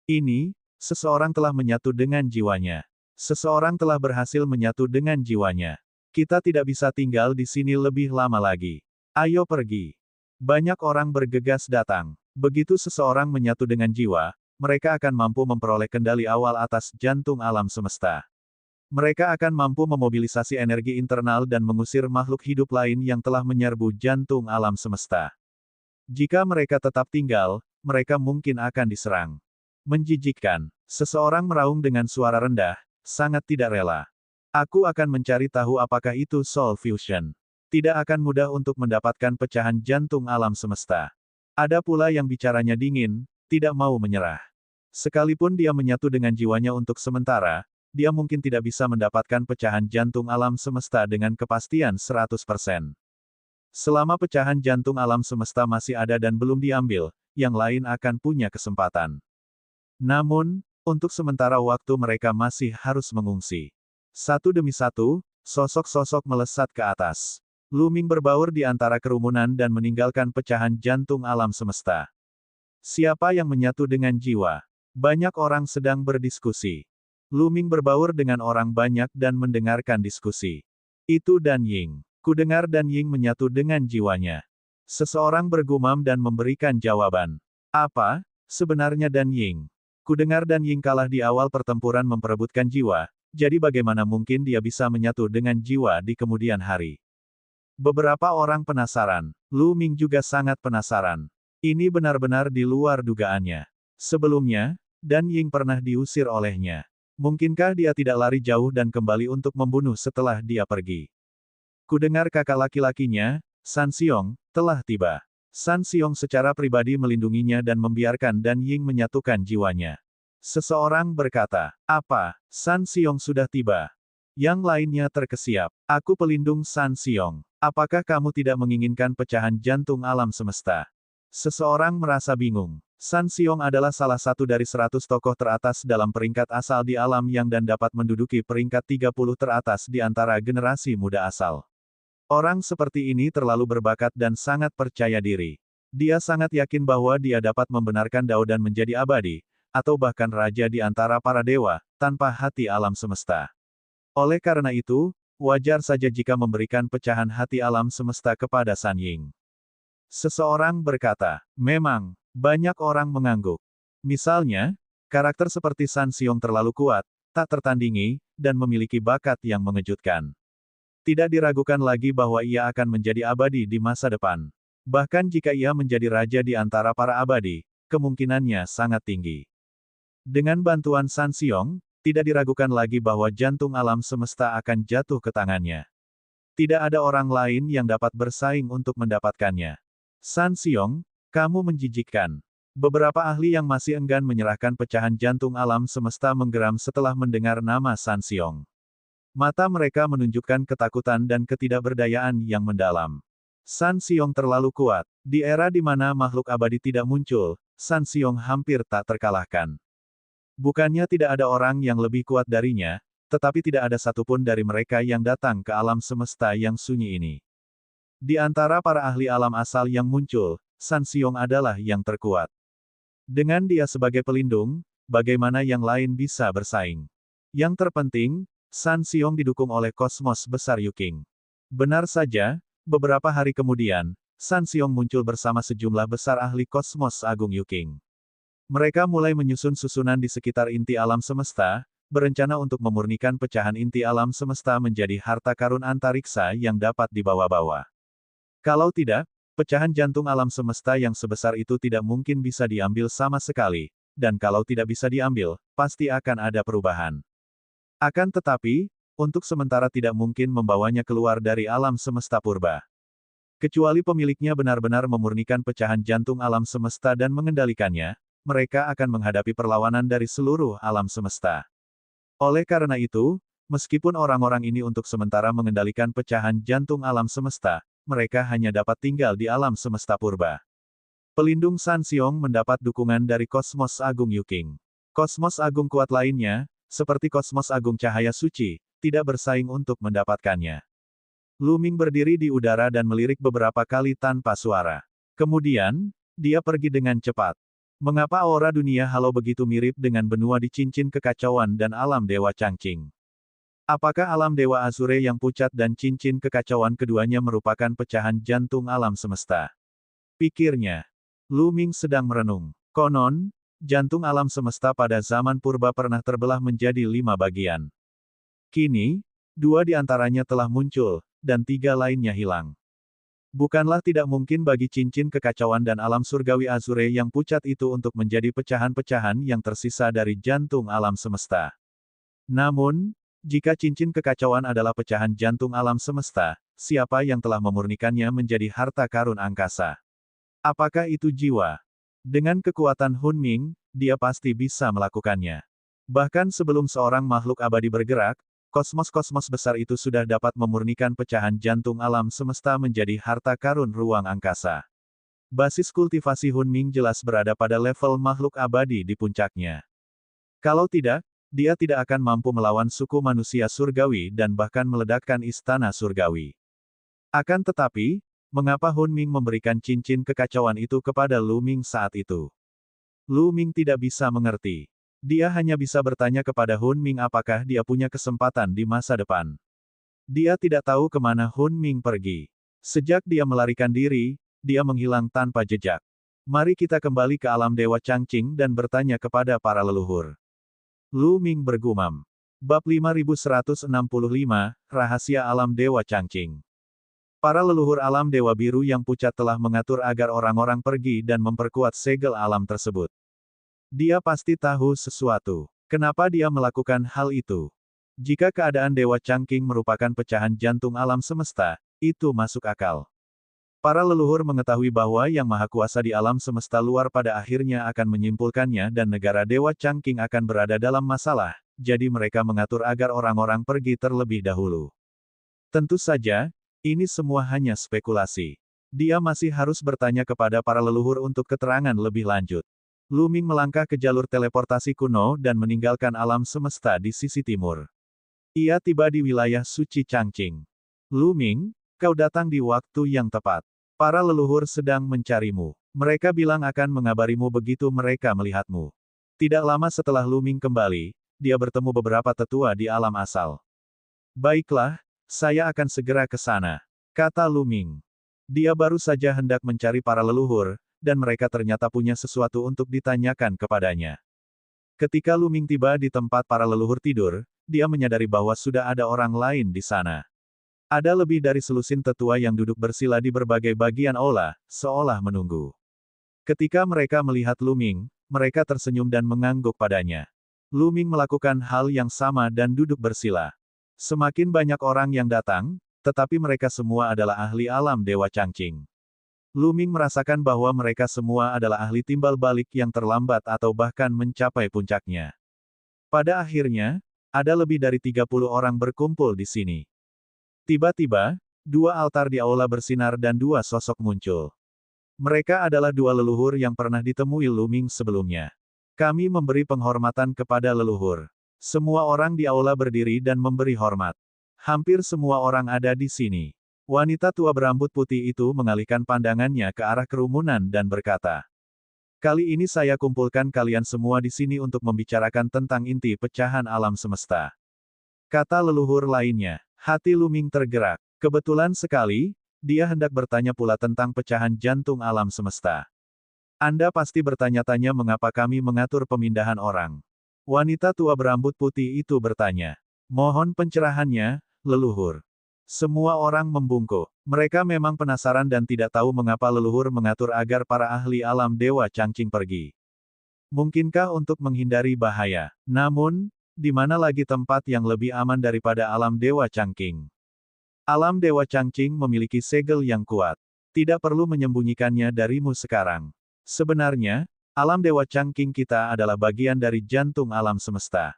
Ini, seseorang telah menyatu dengan jiwanya. Seseorang telah berhasil menyatu dengan jiwanya. Kita tidak bisa tinggal di sini lebih lama lagi. Ayo pergi. Banyak orang bergegas datang. Begitu seseorang menyatu dengan jiwa, mereka akan mampu memperoleh kendali awal atas jantung alam semesta. Mereka akan mampu memobilisasi energi internal dan mengusir makhluk hidup lain yang telah menyerbu jantung alam semesta. Jika mereka tetap tinggal, mereka mungkin akan diserang. Menjijikkan. Seseorang meraung dengan suara rendah, sangat tidak rela. Aku akan mencari tahu apakah itu Soul Fusion. Tidak akan mudah untuk mendapatkan pecahan jantung alam semesta. Ada pula yang bicaranya dingin, tidak mau menyerah. Sekalipun dia menyatu dengan jiwanya untuk sementara, dia mungkin tidak bisa mendapatkan pecahan jantung alam semesta dengan kepastian 100%. Selama pecahan jantung alam semesta masih ada dan belum diambil, yang lain akan punya kesempatan. Namun, untuk sementara waktu mereka masih harus mengungsi. Satu demi satu, sosok-sosok melesat ke atas. Lu Ming berbaur di antara kerumunan dan meninggalkan pecahan jantung alam semesta. Siapa yang menyatu dengan jiwa? Banyak orang sedang berdiskusi. Lu Ming berbaur dengan orang banyak dan mendengarkan diskusi. Itu Dan Ying. Kudengar Dan Ying menyatu dengan jiwanya. Seseorang bergumam dan memberikan jawaban. Apa, sebenarnya Dan Ying? Kudengar Dan Ying kalah di awal pertempuran memperebutkan jiwa, jadi bagaimana mungkin dia bisa menyatu dengan jiwa di kemudian hari? Beberapa orang penasaran. Lu Ming juga sangat penasaran. Ini benar-benar di luar dugaannya. Sebelumnya, Dan Ying pernah diusir olehnya. Mungkinkah dia tidak lari jauh dan kembali untuk membunuh setelah dia pergi? Kudengar kakak laki-lakinya, San Xiong, telah tiba. San Xiong secara pribadi melindunginya dan membiarkan Dan Ying menyatukan jiwanya. Seseorang berkata, "Apa, San Xiong sudah tiba?" Yang lainnya terkesiap. "Aku pelindung San Xiong. Apakah kamu tidak menginginkan pecahan jantung alam semesta?" Seseorang merasa bingung. San Xiong adalah salah satu dari 100 tokoh teratas dalam peringkat asal di alam yang dan dapat menduduki peringkat 30 teratas di antara generasi muda asal. Orang seperti ini terlalu berbakat dan sangat percaya diri. Dia sangat yakin bahwa dia dapat membenarkan Dao dan menjadi abadi, atau bahkan raja di antara para dewa, tanpa hati alam semesta. Oleh karena itu, wajar saja jika memberikan pecahan hati alam semesta kepada San Ying. Seseorang berkata, memang, banyak orang mengangguk. Misalnya, karakter seperti San Xiong terlalu kuat, tak tertandingi, dan memiliki bakat yang mengejutkan. Tidak diragukan lagi bahwa ia akan menjadi abadi di masa depan. Bahkan jika ia menjadi raja di antara para abadi, kemungkinannya sangat tinggi. Dengan bantuan San Xiong, tidak diragukan lagi bahwa jantung alam semesta akan jatuh ke tangannya. Tidak ada orang lain yang dapat bersaing untuk mendapatkannya. San Xiong, kamu menjijikkan. Beberapa ahli yang masih enggan menyerahkan pecahan jantung alam semesta menggeram setelah mendengar nama San Xiong. Mata mereka menunjukkan ketakutan dan ketidakberdayaan yang mendalam. San Xiong terlalu kuat. Di era di mana makhluk abadi tidak muncul, San Xiong hampir tak terkalahkan. Bukannya tidak ada orang yang lebih kuat darinya, tetapi tidak ada satupun dari mereka yang datang ke alam semesta yang sunyi ini. Di antara para ahli alam asal yang muncul, San Xiong adalah yang terkuat. Dengan dia sebagai pelindung, bagaimana yang lain bisa bersaing? Yang terpenting, San Xiong didukung oleh kosmos besar Yuking. Benar saja, beberapa hari kemudian, San Xiong muncul bersama sejumlah besar ahli kosmos agung Yuking. Mereka mulai menyusun susunan di sekitar inti alam semesta, berencana untuk memurnikan pecahan inti alam semesta menjadi harta karun antariksa yang dapat dibawa-bawa. Kalau tidak, pecahan jantung alam semesta yang sebesar itu tidak mungkin bisa diambil sama sekali, dan kalau tidak bisa diambil, pasti akan ada perubahan. Akan tetapi, untuk sementara tidak mungkin membawanya keluar dari alam semesta purba. Kecuali pemiliknya benar-benar memurnikan pecahan jantung alam semesta dan mengendalikannya, mereka akan menghadapi perlawanan dari seluruh alam semesta. Oleh karena itu, meskipun orang-orang ini untuk sementara mengendalikan pecahan jantung alam semesta, mereka hanya dapat tinggal di alam semesta purba. Pelindung San Xiong mendapat dukungan dari Kosmos Agung Yuking. Kosmos Agung kuat lainnya, seperti Kosmos Agung Cahaya Suci, tidak bersaing untuk mendapatkannya. Lu Ming berdiri di udara dan melirik beberapa kali tanpa suara. Kemudian, dia pergi dengan cepat. Mengapa aura dunia halo begitu mirip dengan benua di cincin kekacauan dan alam Dewa Changqing? Apakah alam Dewa Azure yang pucat dan cincin kekacauan keduanya merupakan pecahan jantung alam semesta? Pikirnya. Lu Ming sedang merenung. Konon, jantung alam semesta pada zaman purba pernah terbelah menjadi 5 bagian. Kini, 2 di antaranya telah muncul, dan 3 lainnya hilang. Bukanlah tidak mungkin bagi cincin kekacauan dan alam surgawi Azure yang pucat itu untuk menjadi pecahan-pecahan yang tersisa dari jantung alam semesta. Namun, jika cincin kekacauan adalah pecahan jantung alam semesta, siapa yang telah memurnikannya menjadi harta karun angkasa? Apakah itu jiwa? Dengan kekuatan Hun Ming, dia pasti bisa melakukannya. Bahkan sebelum seorang makhluk abadi bergerak, kosmos-kosmos besar itu sudah dapat memurnikan pecahan jantung alam semesta menjadi harta karun ruang angkasa. Basis kultivasi Hun Ming jelas berada pada level makhluk abadi di puncaknya. Kalau tidak, dia tidak akan mampu melawan suku manusia surgawi dan bahkan meledakkan istana surgawi. Akan tetapi, mengapa Hun Ming memberikan cincin kekacauan itu kepada Lu Ming saat itu? Lu Ming tidak bisa mengerti. Dia hanya bisa bertanya kepada Hun Ming apakah dia punya kesempatan di masa depan. Dia tidak tahu kemana Hun Ming pergi. Sejak dia melarikan diri, dia menghilang tanpa jejak. Mari kita kembali ke alam Dewa Changqing dan bertanya kepada para leluhur. Lu Ming bergumam. Bab 5165, Rahasia Alam Dewa Changqing. Para leluhur alam Dewa Biru yang pucat telah mengatur agar orang-orang pergi dan memperkuat segel alam tersebut. Dia pasti tahu sesuatu. Kenapa dia melakukan hal itu? Jika keadaan Dewa Changqing merupakan pecahan jantung alam semesta, itu masuk akal. Para leluhur mengetahui bahwa Yang Maha Kuasa di alam semesta luar pada akhirnya akan menyimpulkannya dan negara Dewa Changqing akan berada dalam masalah, jadi mereka mengatur agar orang-orang pergi terlebih dahulu. Tentu saja, ini semua hanya spekulasi. Dia masih harus bertanya kepada para leluhur untuk keterangan lebih lanjut. Lu Ming melangkah ke jalur teleportasi kuno dan meninggalkan alam semesta di sisi timur. Ia tiba di wilayah suci Changqing. Lu Ming, kau datang di waktu yang tepat. Para leluhur sedang mencarimu. Mereka bilang akan mengabarimu begitu mereka melihatmu. Tidak lama setelah Lu Ming kembali, dia bertemu beberapa tetua di alam asal. Baiklah, saya akan segera ke sana, kata Lu Ming. Dia baru saja hendak mencari para leluhur, dan mereka ternyata punya sesuatu untuk ditanyakan kepadanya. Ketika Lu Ming tiba di tempat para leluhur tidur, dia menyadari bahwa sudah ada orang lain di sana. Ada lebih dari selusin tetua yang duduk bersila di berbagai bagian aula, seolah menunggu. Ketika mereka melihat Lu Ming, mereka tersenyum dan mengangguk padanya. Lu Ming melakukan hal yang sama dan duduk bersila. Semakin banyak orang yang datang, tetapi mereka semua adalah ahli alam Dewa Changqing. Lu Ming merasakan bahwa mereka semua adalah ahli timbal balik yang terlambat atau bahkan mencapai puncaknya. Pada akhirnya, ada lebih dari 30 orang berkumpul di sini. Tiba-tiba, 2 altar di aula bersinar dan 2 sosok muncul. Mereka adalah 2 leluhur yang pernah ditemui Lu Ming sebelumnya. Kami memberi penghormatan kepada leluhur. Semua orang di aula berdiri dan memberi hormat. Hampir semua orang ada di sini. Wanita tua berambut putih itu mengalihkan pandangannya ke arah kerumunan dan berkata, "Kali ini saya kumpulkan kalian semua di sini untuk membicarakan tentang inti pecahan alam semesta." Kata leluhur lainnya. Hati Lu Ming tergerak. Kebetulan sekali, dia hendak bertanya pula tentang pecahan jantung alam semesta. Anda pasti bertanya-tanya mengapa kami mengatur pemindahan orang. Wanita tua berambut putih itu bertanya. Mohon pencerahannya, leluhur. Semua orang membungkuk. Mereka memang penasaran dan tidak tahu mengapa leluhur mengatur agar para ahli alam Dewa Changqing pergi. Mungkinkah untuk menghindari bahaya? Namun, di mana lagi tempat yang lebih aman daripada alam Dewa Changqing? Alam Dewa Changqing memiliki segel yang kuat. Tidak perlu menyembunyikannya darimu sekarang. Sebenarnya, alam Dewa Changqing kita adalah bagian dari jantung alam semesta.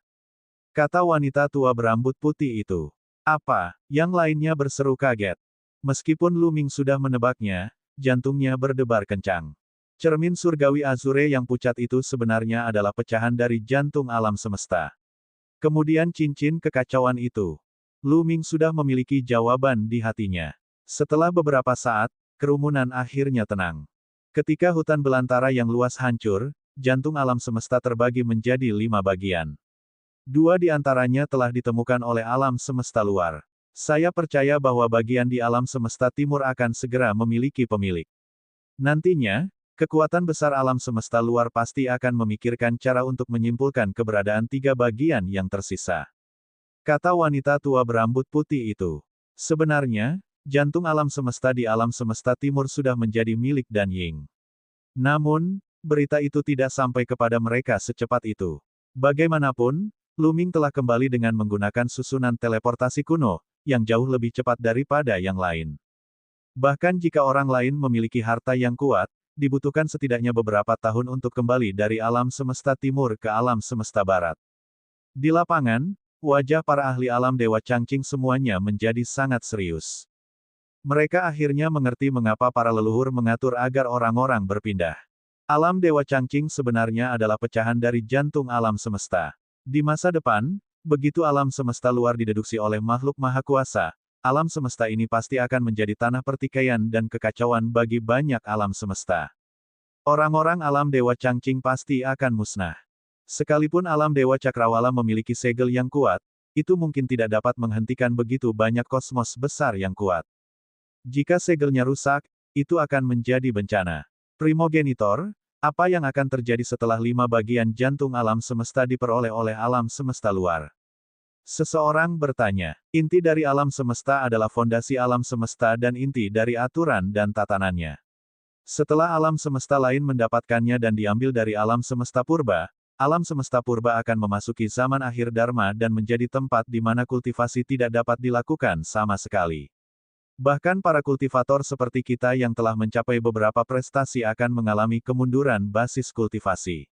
Kata wanita tua berambut putih itu. Apa? Yang lainnya berseru kaget. Meskipun Lu Ming sudah menebaknya, jantungnya berdebar kencang. Cermin surgawi Azure yang pucat itu sebenarnya adalah pecahan dari jantung alam semesta. Kemudian cincin kekacauan itu. Lu Ming sudah memiliki jawaban di hatinya. Setelah beberapa saat, kerumunan akhirnya tenang. Ketika hutan belantara yang luas hancur, jantung alam semesta terbagi menjadi 5 bagian. 2 di antaranya telah ditemukan oleh alam semesta luar. Saya percaya bahwa bagian di alam semesta timur akan segera memiliki pemilik. Nantinya, kekuatan besar alam semesta luar pasti akan memikirkan cara untuk menyimpulkan keberadaan 3 bagian yang tersisa. Kata wanita tua berambut putih itu. Sebenarnya, jantung alam semesta di alam semesta timur sudah menjadi milik Dan Ying. Namun, berita itu tidak sampai kepada mereka secepat itu. Bagaimanapun, Lu Ming telah kembali dengan menggunakan susunan teleportasi kuno, yang jauh lebih cepat daripada yang lain. Bahkan jika orang lain memiliki harta yang kuat, dibutuhkan setidaknya beberapa tahun untuk kembali dari alam semesta timur ke alam semesta barat. Di lapangan, wajah para ahli alam Dewa Changqing semuanya menjadi sangat serius. Mereka akhirnya mengerti mengapa para leluhur mengatur agar orang-orang berpindah. Alam Dewa Changqing sebenarnya adalah pecahan dari jantung alam semesta. Di masa depan, begitu alam semesta luar dideduksi oleh makhluk maha kuasa, alam semesta ini pasti akan menjadi tanah pertikaian dan kekacauan bagi banyak alam semesta. Orang-orang alam Dewa Changqing pasti akan musnah. Sekalipun alam Dewa Cakrawala memiliki segel yang kuat, itu mungkin tidak dapat menghentikan begitu banyak kosmos besar yang kuat. Jika segelnya rusak, itu akan menjadi bencana. Primogenitor, apa yang akan terjadi setelah 5 bagian jantung alam semesta diperoleh oleh alam semesta luar? Seseorang bertanya. Inti dari alam semesta adalah fondasi alam semesta dan inti dari aturan dan tatanannya. Setelah alam semesta lain mendapatkannya dan diambil dari alam semesta purba, alam semesta purba akan memasuki zaman akhir Dharma dan menjadi tempat di mana kultivasi tidak dapat dilakukan sama sekali. Bahkan para kultivator seperti kita yang telah mencapai beberapa prestasi akan mengalami kemunduran basis kultivasi.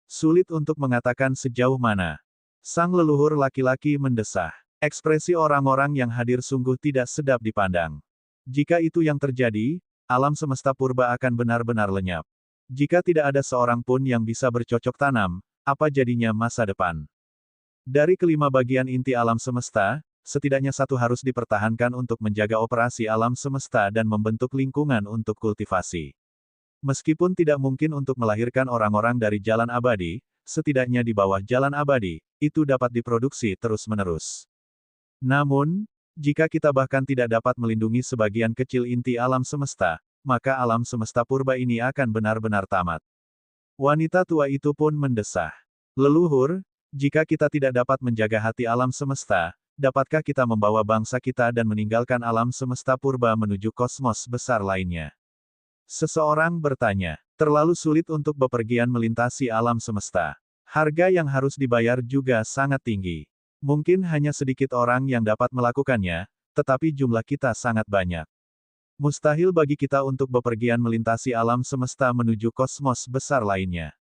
Sulit untuk mengatakan sejauh mana. Sang leluhur laki-laki mendesah. Ekspresi orang-orang yang hadir sungguh tidak sedap dipandang. Jika itu yang terjadi, alam semesta purba akan benar-benar lenyap. Jika tidak ada seorang pun yang bisa bercocok tanam, apa jadinya masa depan? Dari kelima bagian inti alam semesta, setidaknya satu harus dipertahankan untuk menjaga operasi alam semesta dan membentuk lingkungan untuk kultivasi. Meskipun tidak mungkin untuk melahirkan orang-orang dari jalan abadi, setidaknya di bawah jalan abadi, itu dapat diproduksi terus-menerus. Namun, jika kita bahkan tidak dapat melindungi sebagian kecil inti alam semesta, maka alam semesta purba ini akan benar-benar tamat. Wanita tua itu pun mendesah. Leluhur, jika kita tidak dapat menjaga hati alam semesta, dapatkah kita membawa bangsa kita dan meninggalkan alam semesta purba menuju kosmos besar lainnya? Seseorang bertanya. Terlalu sulit untuk bepergian melintasi alam semesta. Harga yang harus dibayar juga sangat tinggi. Mungkin hanya sedikit orang yang dapat melakukannya, tetapi jumlah kita sangat banyak. Mustahil bagi kita untuk bepergian melintasi alam semesta menuju kosmos besar lainnya.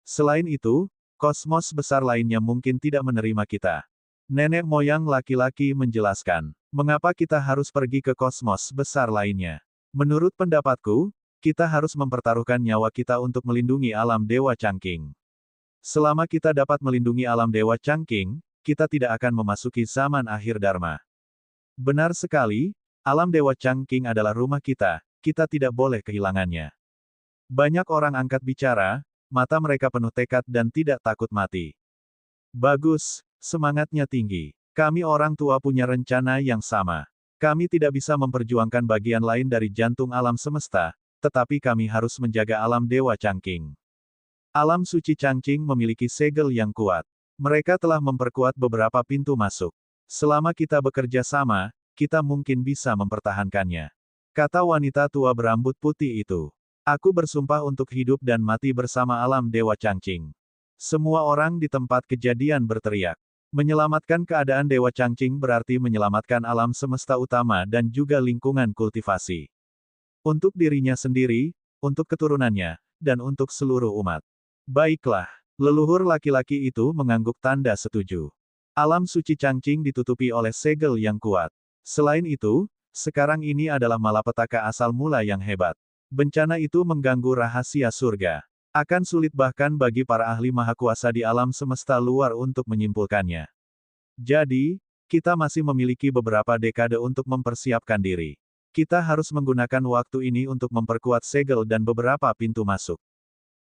Selain itu, kosmos besar lainnya mungkin tidak menerima kita. Nenek moyang laki-laki menjelaskan, mengapa kita harus pergi ke kosmos besar lainnya. Menurut pendapatku, kita harus mempertaruhkan nyawa kita untuk melindungi alam Dewa Changqing. Selama kita dapat melindungi alam Dewa Changqing, kita tidak akan memasuki zaman akhir Dharma. Benar sekali, alam Dewa Changqing adalah rumah kita tidak boleh kehilangannya. Banyak orang angkat bicara, mata mereka penuh tekad dan tidak takut mati. Bagus. Semangatnya tinggi. Kami orang tua punya rencana yang sama. Kami tidak bisa memperjuangkan bagian lain dari jantung alam semesta, tetapi kami harus menjaga alam Dewa Changqing. Alam suci Changqing memiliki segel yang kuat. Mereka telah memperkuat beberapa pintu masuk. Selama kita bekerja sama, kita mungkin bisa mempertahankannya. Kata wanita tua berambut putih itu. Aku bersumpah untuk hidup dan mati bersama alam Dewa Changqing. Semua orang di tempat kejadian berteriak. Menyelamatkan keadaan Dewa Changqing berarti menyelamatkan alam semesta utama dan juga lingkungan kultivasi. Untuk dirinya sendiri, untuk keturunannya, dan untuk seluruh umat. Baiklah, leluhur laki-laki itu mengangguk tanda setuju. Alam suci Changqing ditutupi oleh segel yang kuat. Selain itu, sekarang ini adalah malapetaka asal mula yang hebat. Bencana itu mengganggu rahasia surga. Akan sulit bahkan bagi para ahli maha kuasa di alam semesta luar untuk menyimpulkannya. Jadi, kita masih memiliki beberapa dekade untuk mempersiapkan diri. Kita harus menggunakan waktu ini untuk memperkuat segel dan beberapa pintu masuk.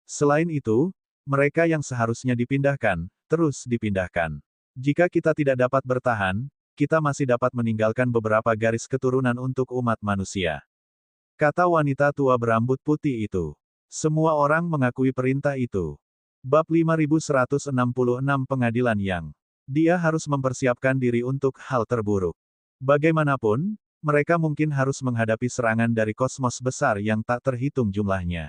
Selain itu, mereka yang seharusnya dipindahkan, terus dipindahkan. Jika kita tidak dapat bertahan, kita masih dapat meninggalkan beberapa garis keturunan untuk umat manusia. Kata wanita tua berambut putih itu. Semua orang mengakui perintah itu. Bab 5166 Pengadilan yang. Dia harus mempersiapkan diri untuk hal terburuk. Bagaimanapun, mereka mungkin harus menghadapi serangan dari kosmos besar yang tak terhitung jumlahnya.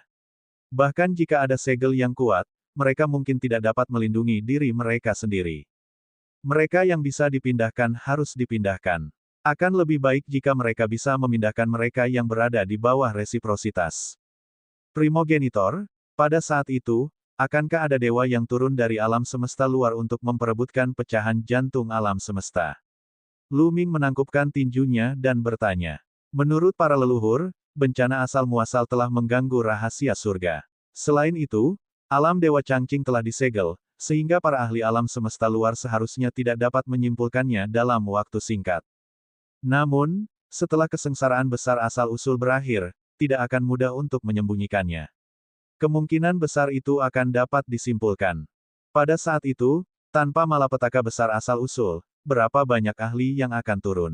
Bahkan jika ada segel yang kuat, mereka mungkin tidak dapat melindungi diri mereka sendiri. Mereka yang bisa dipindahkan harus dipindahkan. Akan lebih baik jika mereka bisa memindahkan mereka yang berada di bawah resiprositas. Primogenitor, pada saat itu, akankah ada dewa yang turun dari alam semesta luar untuk memperebutkan pecahan jantung alam semesta? Lu Ming menangkupkan tinjunya dan bertanya. Menurut para leluhur, bencana asal-muasal telah mengganggu rahasia surga. Selain itu, alam Dewa Changqing telah disegel, sehingga para ahli alam semesta luar seharusnya tidak dapat menyimpulkannya dalam waktu singkat. Namun, setelah kesengsaraan besar asal-usul berakhir, tidak akan mudah untuk menyembunyikannya. Kemungkinan besar itu akan dapat disimpulkan. Pada saat itu, tanpa malapetaka besar asal-usul, berapa banyak ahli yang akan turun?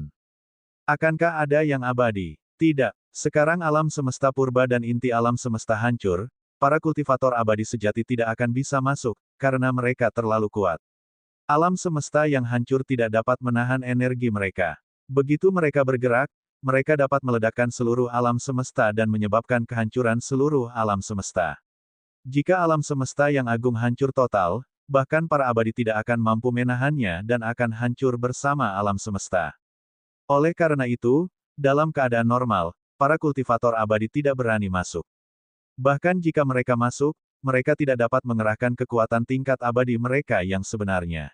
Akankah ada yang abadi? Tidak. Sekarang alam semesta purba dan inti alam semesta hancur, para kultivator abadi sejati tidak akan bisa masuk, karena mereka terlalu kuat. Alam semesta yang hancur tidak dapat menahan energi mereka. Begitu mereka bergerak, mereka dapat meledakkan seluruh alam semesta dan menyebabkan kehancuran seluruh alam semesta. Jika alam semesta yang agung hancur total, bahkan para abadi tidak akan mampu menahannya dan akan hancur bersama alam semesta. Oleh karena itu, dalam keadaan normal, para kultivator abadi tidak berani masuk. Bahkan jika mereka masuk, mereka tidak dapat mengerahkan kekuatan tingkat abadi mereka yang sebenarnya.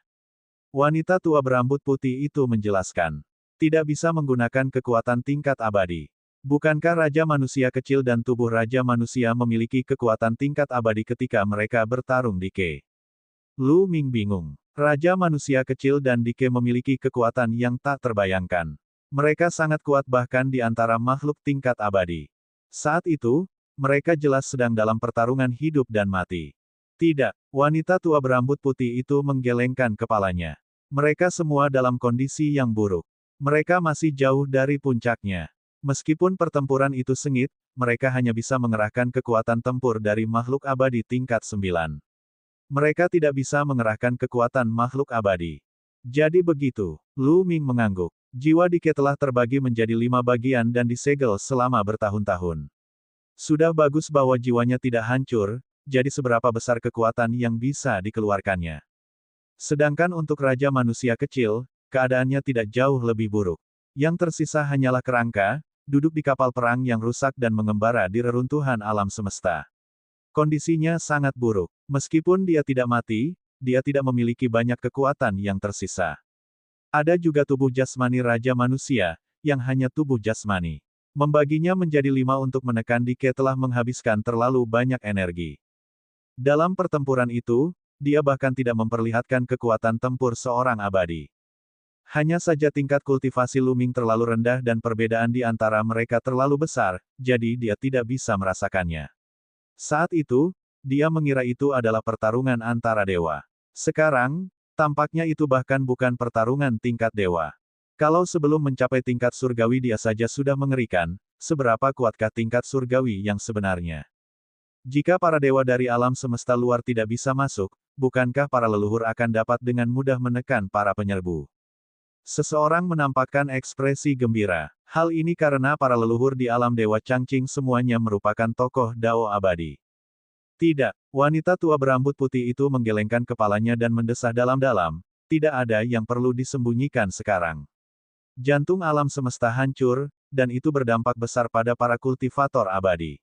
Wanita tua berambut putih itu menjelaskan. Tidak bisa menggunakan kekuatan tingkat abadi. Bukankah Raja Manusia Kecil dan tubuh Raja Manusia memiliki kekuatan tingkat abadi ketika mereka bertarung di Ke? Lu Ming bingung. Raja Manusia Kecil dan Dike memiliki kekuatan yang tak terbayangkan. Mereka sangat kuat bahkan di antara makhluk tingkat abadi. Saat itu, mereka jelas sedang dalam pertarungan hidup dan mati. Tidak, wanita tua berambut putih itu menggelengkan kepalanya. Mereka semua dalam kondisi yang buruk. Mereka masih jauh dari puncaknya. Meskipun pertempuran itu sengit, mereka hanya bisa mengerahkan kekuatan tempur dari makhluk abadi tingkat 9. Mereka tidak bisa mengerahkan kekuatan makhluk abadi. Jadi begitu, Lu Ming mengangguk. Jiwa Dike telah terbagi menjadi 5 bagian dan disegel selama bertahun-tahun. Sudah bagus bahwa jiwanya tidak hancur, jadi seberapa besar kekuatan yang bisa dikeluarkannya. Sedangkan untuk Raja Manusia Kecil, keadaannya tidak jauh lebih buruk. Yang tersisa hanyalah kerangka, duduk di kapal perang yang rusak dan mengembara di reruntuhan alam semesta. Kondisinya sangat buruk. Meskipun dia tidak mati, dia tidak memiliki banyak kekuatan yang tersisa. Ada juga tubuh jasmani Raja Manusia, yang hanya tubuh jasmani. Membaginya menjadi 5 untuk menekan Dike telah menghabiskan terlalu banyak energi. Dalam pertempuran itu, dia bahkan tidak memperlihatkan kekuatan tempur seorang abadi. Hanya saja tingkat kultivasi Lu Ming terlalu rendah dan perbedaan di antara mereka terlalu besar, jadi dia tidak bisa merasakannya. Saat itu, dia mengira itu adalah pertarungan antara dewa. Sekarang, tampaknya itu bahkan bukan pertarungan tingkat dewa. Kalau sebelum mencapai tingkat surgawi dia saja sudah mengerikan, seberapa kuatkah tingkat surgawi yang sebenarnya? Jika para dewa dari alam semesta luar tidak bisa masuk, bukankah para leluhur akan dapat dengan mudah menekan para penyerbu? Seseorang menampakkan ekspresi gembira. Hal ini karena para leluhur di alam Dewa Changqing semuanya merupakan tokoh Dao abadi. Tidak, wanita tua berambut putih itu menggelengkan kepalanya dan mendesah dalam-dalam, tidak ada yang perlu disembunyikan sekarang. Jantung alam semesta hancur, dan itu berdampak besar pada para kultivator abadi.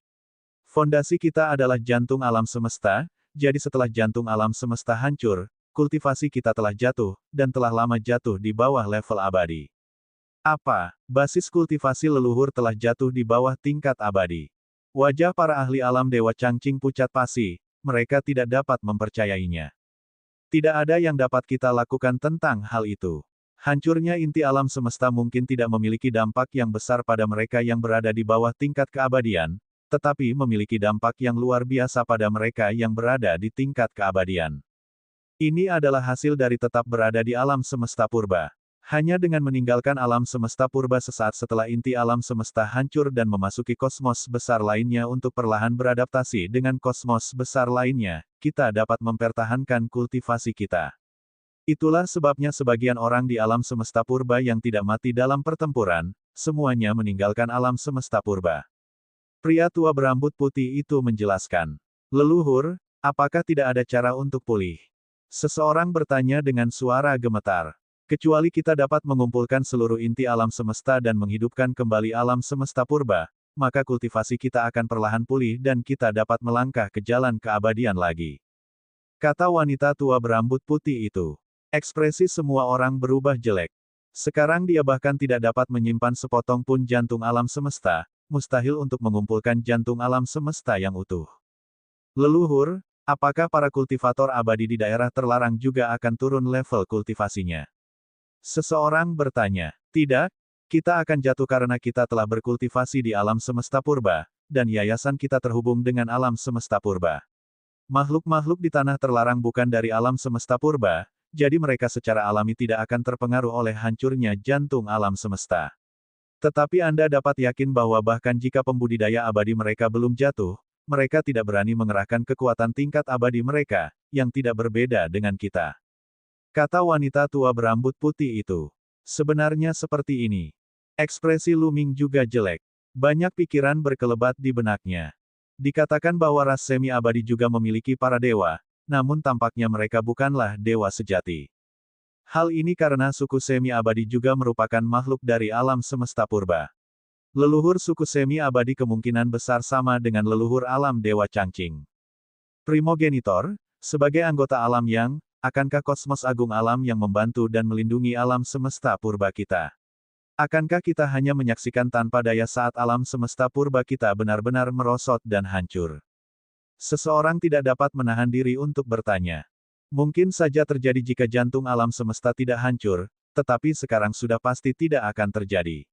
Fondasi kita adalah jantung alam semesta, jadi setelah jantung alam semesta hancur, kultivasi kita telah jatuh, dan telah lama jatuh di bawah level abadi. Apa? Basis kultivasi leluhur telah jatuh di bawah tingkat abadi. Wajah para ahli alam Dewa Changqing pucat pasi, mereka tidak dapat mempercayainya. Tidak ada yang dapat kita lakukan tentang hal itu. Hancurnya inti alam semesta mungkin tidak memiliki dampak yang besar pada mereka yang berada di bawah tingkat keabadian, tetapi memiliki dampak yang luar biasa pada mereka yang berada di tingkat keabadian. Ini adalah hasil dari tetap berada di alam semesta purba. Hanya dengan meninggalkan alam semesta purba sesaat setelah inti alam semesta hancur dan memasuki kosmos besar lainnya untuk perlahan beradaptasi dengan kosmos besar lainnya, kita dapat mempertahankan kultivasi kita. Itulah sebabnya sebagian orang di alam semesta purba yang tidak mati dalam pertempuran, semuanya meninggalkan alam semesta purba. Pria tua berambut putih itu menjelaskan. Leluhur, apakah tidak ada cara untuk pulih? Seseorang bertanya dengan suara gemetar. Kecuali kita dapat mengumpulkan seluruh inti alam semesta dan menghidupkan kembali alam semesta purba, maka kultivasi kita akan perlahan pulih dan kita dapat melangkah ke jalan keabadian lagi. Kata wanita tua berambut putih itu. Ekspresi semua orang berubah jelek. Sekarang dia bahkan tidak dapat menyimpan sepotong pun jantung alam semesta, mustahil untuk mengumpulkan jantung alam semesta yang utuh. Leluhur, apakah para kultivator abadi di daerah terlarang juga akan turun level kultivasinya? Seseorang bertanya. Tidak, kita akan jatuh karena kita telah berkultivasi di alam semesta purba, dan yayasan kita terhubung dengan alam semesta purba. Makhluk-makhluk di tanah terlarang bukan dari alam semesta purba, jadi mereka secara alami tidak akan terpengaruh oleh hancurnya jantung alam semesta. Tetapi Anda dapat yakin bahwa bahkan jika pembudidaya abadi mereka belum jatuh, mereka tidak berani mengerahkan kekuatan tingkat abadi mereka, yang tidak berbeda dengan kita. Kata wanita tua berambut putih itu. Sebenarnya seperti ini. Ekspresi Lu Ming juga jelek. Banyak pikiran berkelebat di benaknya. Dikatakan bahwa ras semi-abadi juga memiliki para dewa, namun tampaknya mereka bukanlah dewa sejati. Hal ini karena suku semi-abadi juga merupakan makhluk dari alam semesta purba. Leluhur suku semi-abadi kemungkinan besar sama dengan leluhur alam Dewa Changqing. Primogenitor, sebagai anggota alam yang, akankah kosmos agung alam yang membantu dan melindungi alam semesta purba kita? Akankah kita hanya menyaksikan tanpa daya saat alam semesta purba kita benar-benar merosot dan hancur? Seseorang tidak dapat menahan diri untuk bertanya. Mungkin saja terjadi jika jantung alam semesta tidak hancur, tetapi sekarang sudah pasti tidak akan terjadi.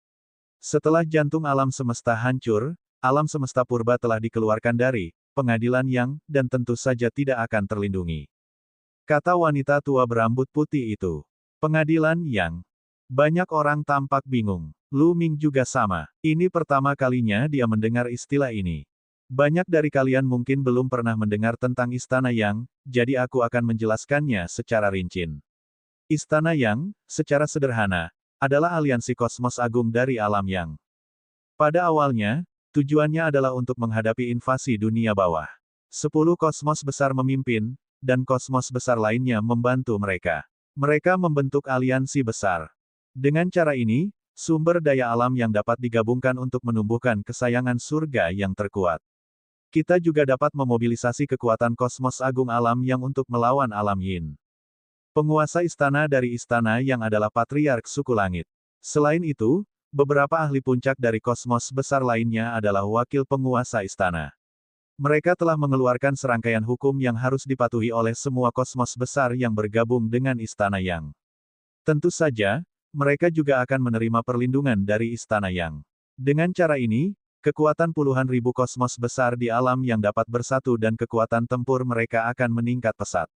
Setelah jantung alam semesta hancur, alam semesta purba telah dikeluarkan dari pengadilan yang, dan tentu saja tidak akan terlindungi. Kata wanita tua berambut putih itu. Pengadilan yang. Banyak orang tampak bingung. Lu Ming juga sama. Ini pertama kalinya dia mendengar istilah ini. Banyak dari kalian mungkin belum pernah mendengar tentang Istana Yang, jadi aku akan menjelaskannya secara rinci. Istana Yang, secara sederhana, adalah aliansi kosmos agung dari alam yang. Pada awalnya, tujuannya adalah untuk menghadapi invasi dunia bawah. 10 kosmos besar memimpin, dan kosmos besar lainnya membantu mereka. Mereka membentuk aliansi besar. Dengan cara ini, sumber daya alam yang dapat digabungkan untuk menumbuhkan kesayangan surga yang terkuat. Kita juga dapat memobilisasi kekuatan kosmos agung alam yang untuk melawan alam yin. Penguasa istana dari istana yang adalah patriark suku langit. Selain itu, beberapa ahli puncak dari kosmos besar lainnya adalah wakil penguasa istana. Mereka telah mengeluarkan serangkaian hukum yang harus dipatuhi oleh semua kosmos besar yang bergabung dengan Istana Yang. Tentu saja, mereka juga akan menerima perlindungan dari Istana Yang. Dengan cara ini, kekuatan puluhan ribu kosmos besar di alam yang dapat bersatu dan kekuatan tempur mereka akan meningkat pesat.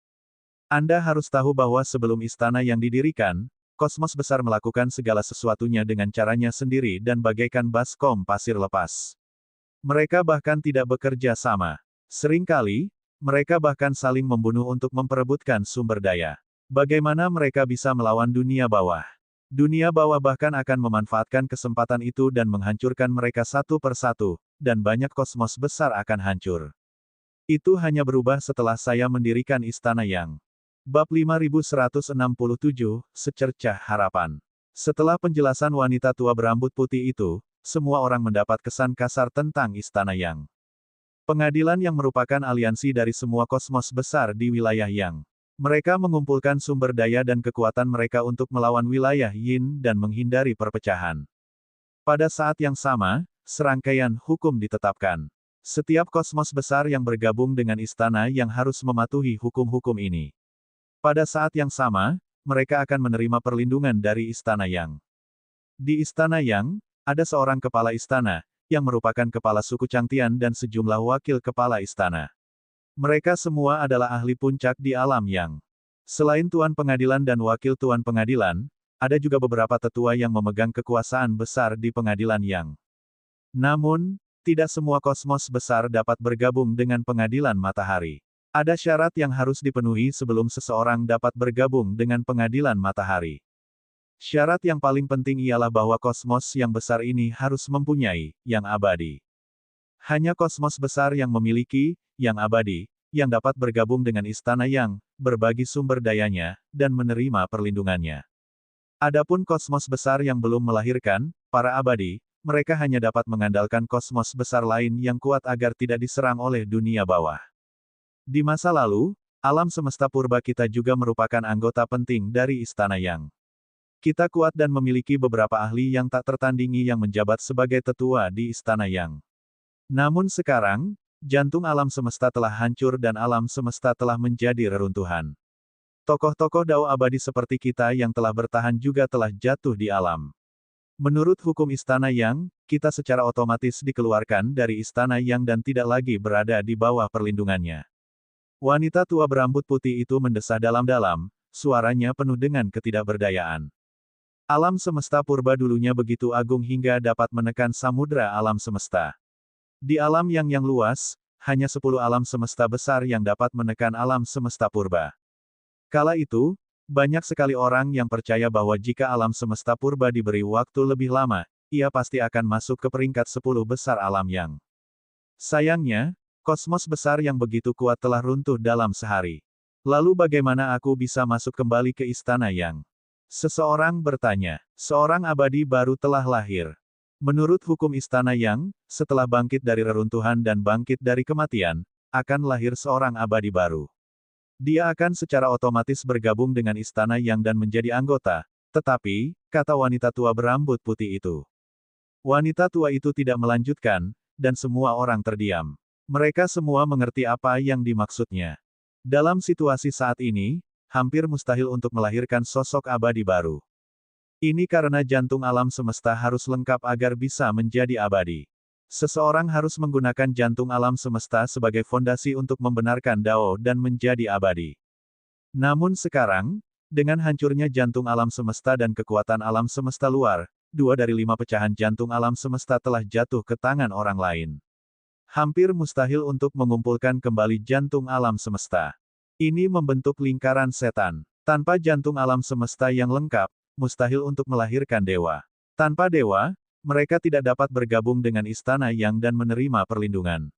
Anda harus tahu bahwa sebelum Istana Yang didirikan, kosmos besar melakukan segala sesuatunya dengan caranya sendiri dan bagaikan baskom pasir lepas. Mereka bahkan tidak bekerja sama. Seringkali, Mereka bahkan saling membunuh untuk memperebutkan sumber daya. Bagaimana mereka bisa melawan dunia bawah? Dunia bawah bahkan akan memanfaatkan kesempatan itu dan menghancurkan mereka satu persatu, dan banyak kosmos besar akan hancur. Itu hanya berubah setelah saya mendirikan Istana Yang. Bab 5167, Secercah Harapan. Setelah penjelasan wanita tua berambut putih itu, semua orang mendapat kesan kasar tentang Istana Yang. Pengadilan yang merupakan aliansi dari semua kosmos besar di wilayah Yang. Mereka mengumpulkan sumber daya dan kekuatan mereka untuk melawan wilayah Yin dan menghindari perpecahan. Pada saat yang sama, serangkaian hukum ditetapkan. Setiap kosmos besar yang bergabung dengan istana yang harus mematuhi hukum-hukum ini. Pada saat yang sama, mereka akan menerima perlindungan dari Istana Yang. Di Istana Yang, ada seorang kepala istana, yang merupakan kepala suku Changtian dan sejumlah wakil kepala istana. Mereka semua adalah ahli puncak di alam Yang. Selain Tuan Pengadilan dan Wakil Tuan Pengadilan, ada juga beberapa tetua yang memegang kekuasaan besar di Pengadilan Yang. Namun, tidak semua kosmos besar dapat bergabung dengan Pengadilan Matahari. Ada syarat yang harus dipenuhi sebelum seseorang dapat bergabung dengan Pengadilan Matahari. Syarat yang paling penting ialah bahwa kosmos yang besar ini harus mempunyai yang abadi. Hanya kosmos besar yang memiliki yang abadi, yang dapat bergabung dengan Istana Yang, berbagi sumber dayanya, dan menerima perlindungannya. Adapun kosmos besar yang belum melahirkan para abadi, mereka hanya dapat mengandalkan kosmos besar lain yang kuat agar tidak diserang oleh dunia bawah. Di masa lalu, alam semesta purba kita juga merupakan anggota penting dari Istana Yang. Kita kuat dan memiliki beberapa ahli yang tak tertandingi yang menjabat sebagai tetua di Istana Yang. Namun sekarang, jantung alam semesta telah hancur dan alam semesta telah menjadi reruntuhan. Tokoh-tokoh Dao abadi seperti kita yang telah bertahan juga telah jatuh di alam. Menurut hukum Istana Yang, kita secara otomatis dikeluarkan dari Istana Yang dan tidak lagi berada di bawah perlindungannya. Wanita tua berambut putih itu mendesah dalam-dalam, suaranya penuh dengan ketidakberdayaan. Alam semesta purba dulunya begitu agung hingga dapat menekan samudra alam semesta. Di alam yang luas, hanya 10 alam semesta besar yang dapat menekan alam semesta purba. Kala itu, banyak sekali orang yang percaya bahwa jika alam semesta purba diberi waktu lebih lama, ia pasti akan masuk ke peringkat 10 besar alam Yang. Sayangnya, kosmos besar yang begitu kuat telah runtuh dalam sehari. Lalu bagaimana aku bisa masuk kembali ke Istana Yang? Seseorang bertanya. Seorang abadi baru telah lahir. Menurut hukum Istana Yang, setelah bangkit dari reruntuhan dan bangkit dari kematian, akan lahir seorang abadi baru. Dia akan secara otomatis bergabung dengan Istana Yang dan menjadi anggota, tetapi, kata wanita tua berambut putih itu. Wanita tua itu tidak melanjutkan, dan semua orang terdiam. Mereka semua mengerti apa yang dimaksudnya. Dalam situasi saat ini, hampir mustahil untuk melahirkan sosok abadi baru. Ini karena jantung alam semesta harus lengkap agar bisa menjadi abadi. Seseorang harus menggunakan jantung alam semesta sebagai fondasi untuk membenarkan Dao dan menjadi abadi. Namun sekarang, dengan hancurnya jantung alam semesta dan kekuatan alam semesta luar, 2 dari 5 pecahan jantung alam semesta telah jatuh ke tangan orang lain. Hampir mustahil untuk mengumpulkan kembali jantung alam semesta. Ini membentuk lingkaran setan. Tanpa jantung alam semesta yang lengkap, mustahil untuk melahirkan dewa. Tanpa dewa, mereka tidak dapat bergabung dengan Istana Yang dan menerima perlindungan.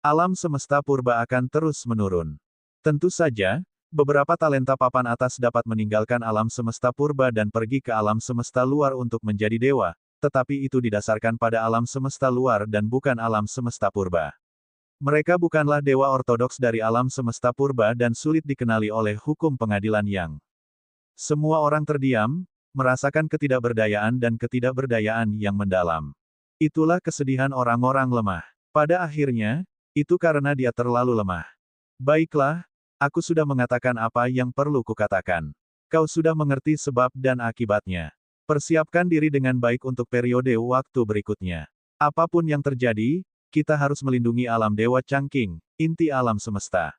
Alam semesta purba akan terus menurun. Tentu saja, beberapa talenta papan atas dapat meninggalkan alam semesta purba dan pergi ke alam semesta luar untuk menjadi dewa, tetapi itu didasarkan pada alam semesta luar dan bukan alam semesta purba. Mereka bukanlah dewa ortodoks dari alam semesta purba dan sulit dikenali oleh hukum Pengadilan Yang. Semua orang terdiam, merasakan ketidakberdayaan dan ketidakberdayaan yang mendalam. Itulah kesedihan orang-orang lemah. Pada akhirnya, itu karena dia terlalu lemah. Baiklah, aku sudah mengatakan apa yang perlu kukatakan. Kau sudah mengerti sebab dan akibatnya. Persiapkan diri dengan baik untuk periode waktu berikutnya. Apapun yang terjadi, kita harus melindungi alam Dewa Changqing, inti alam semesta.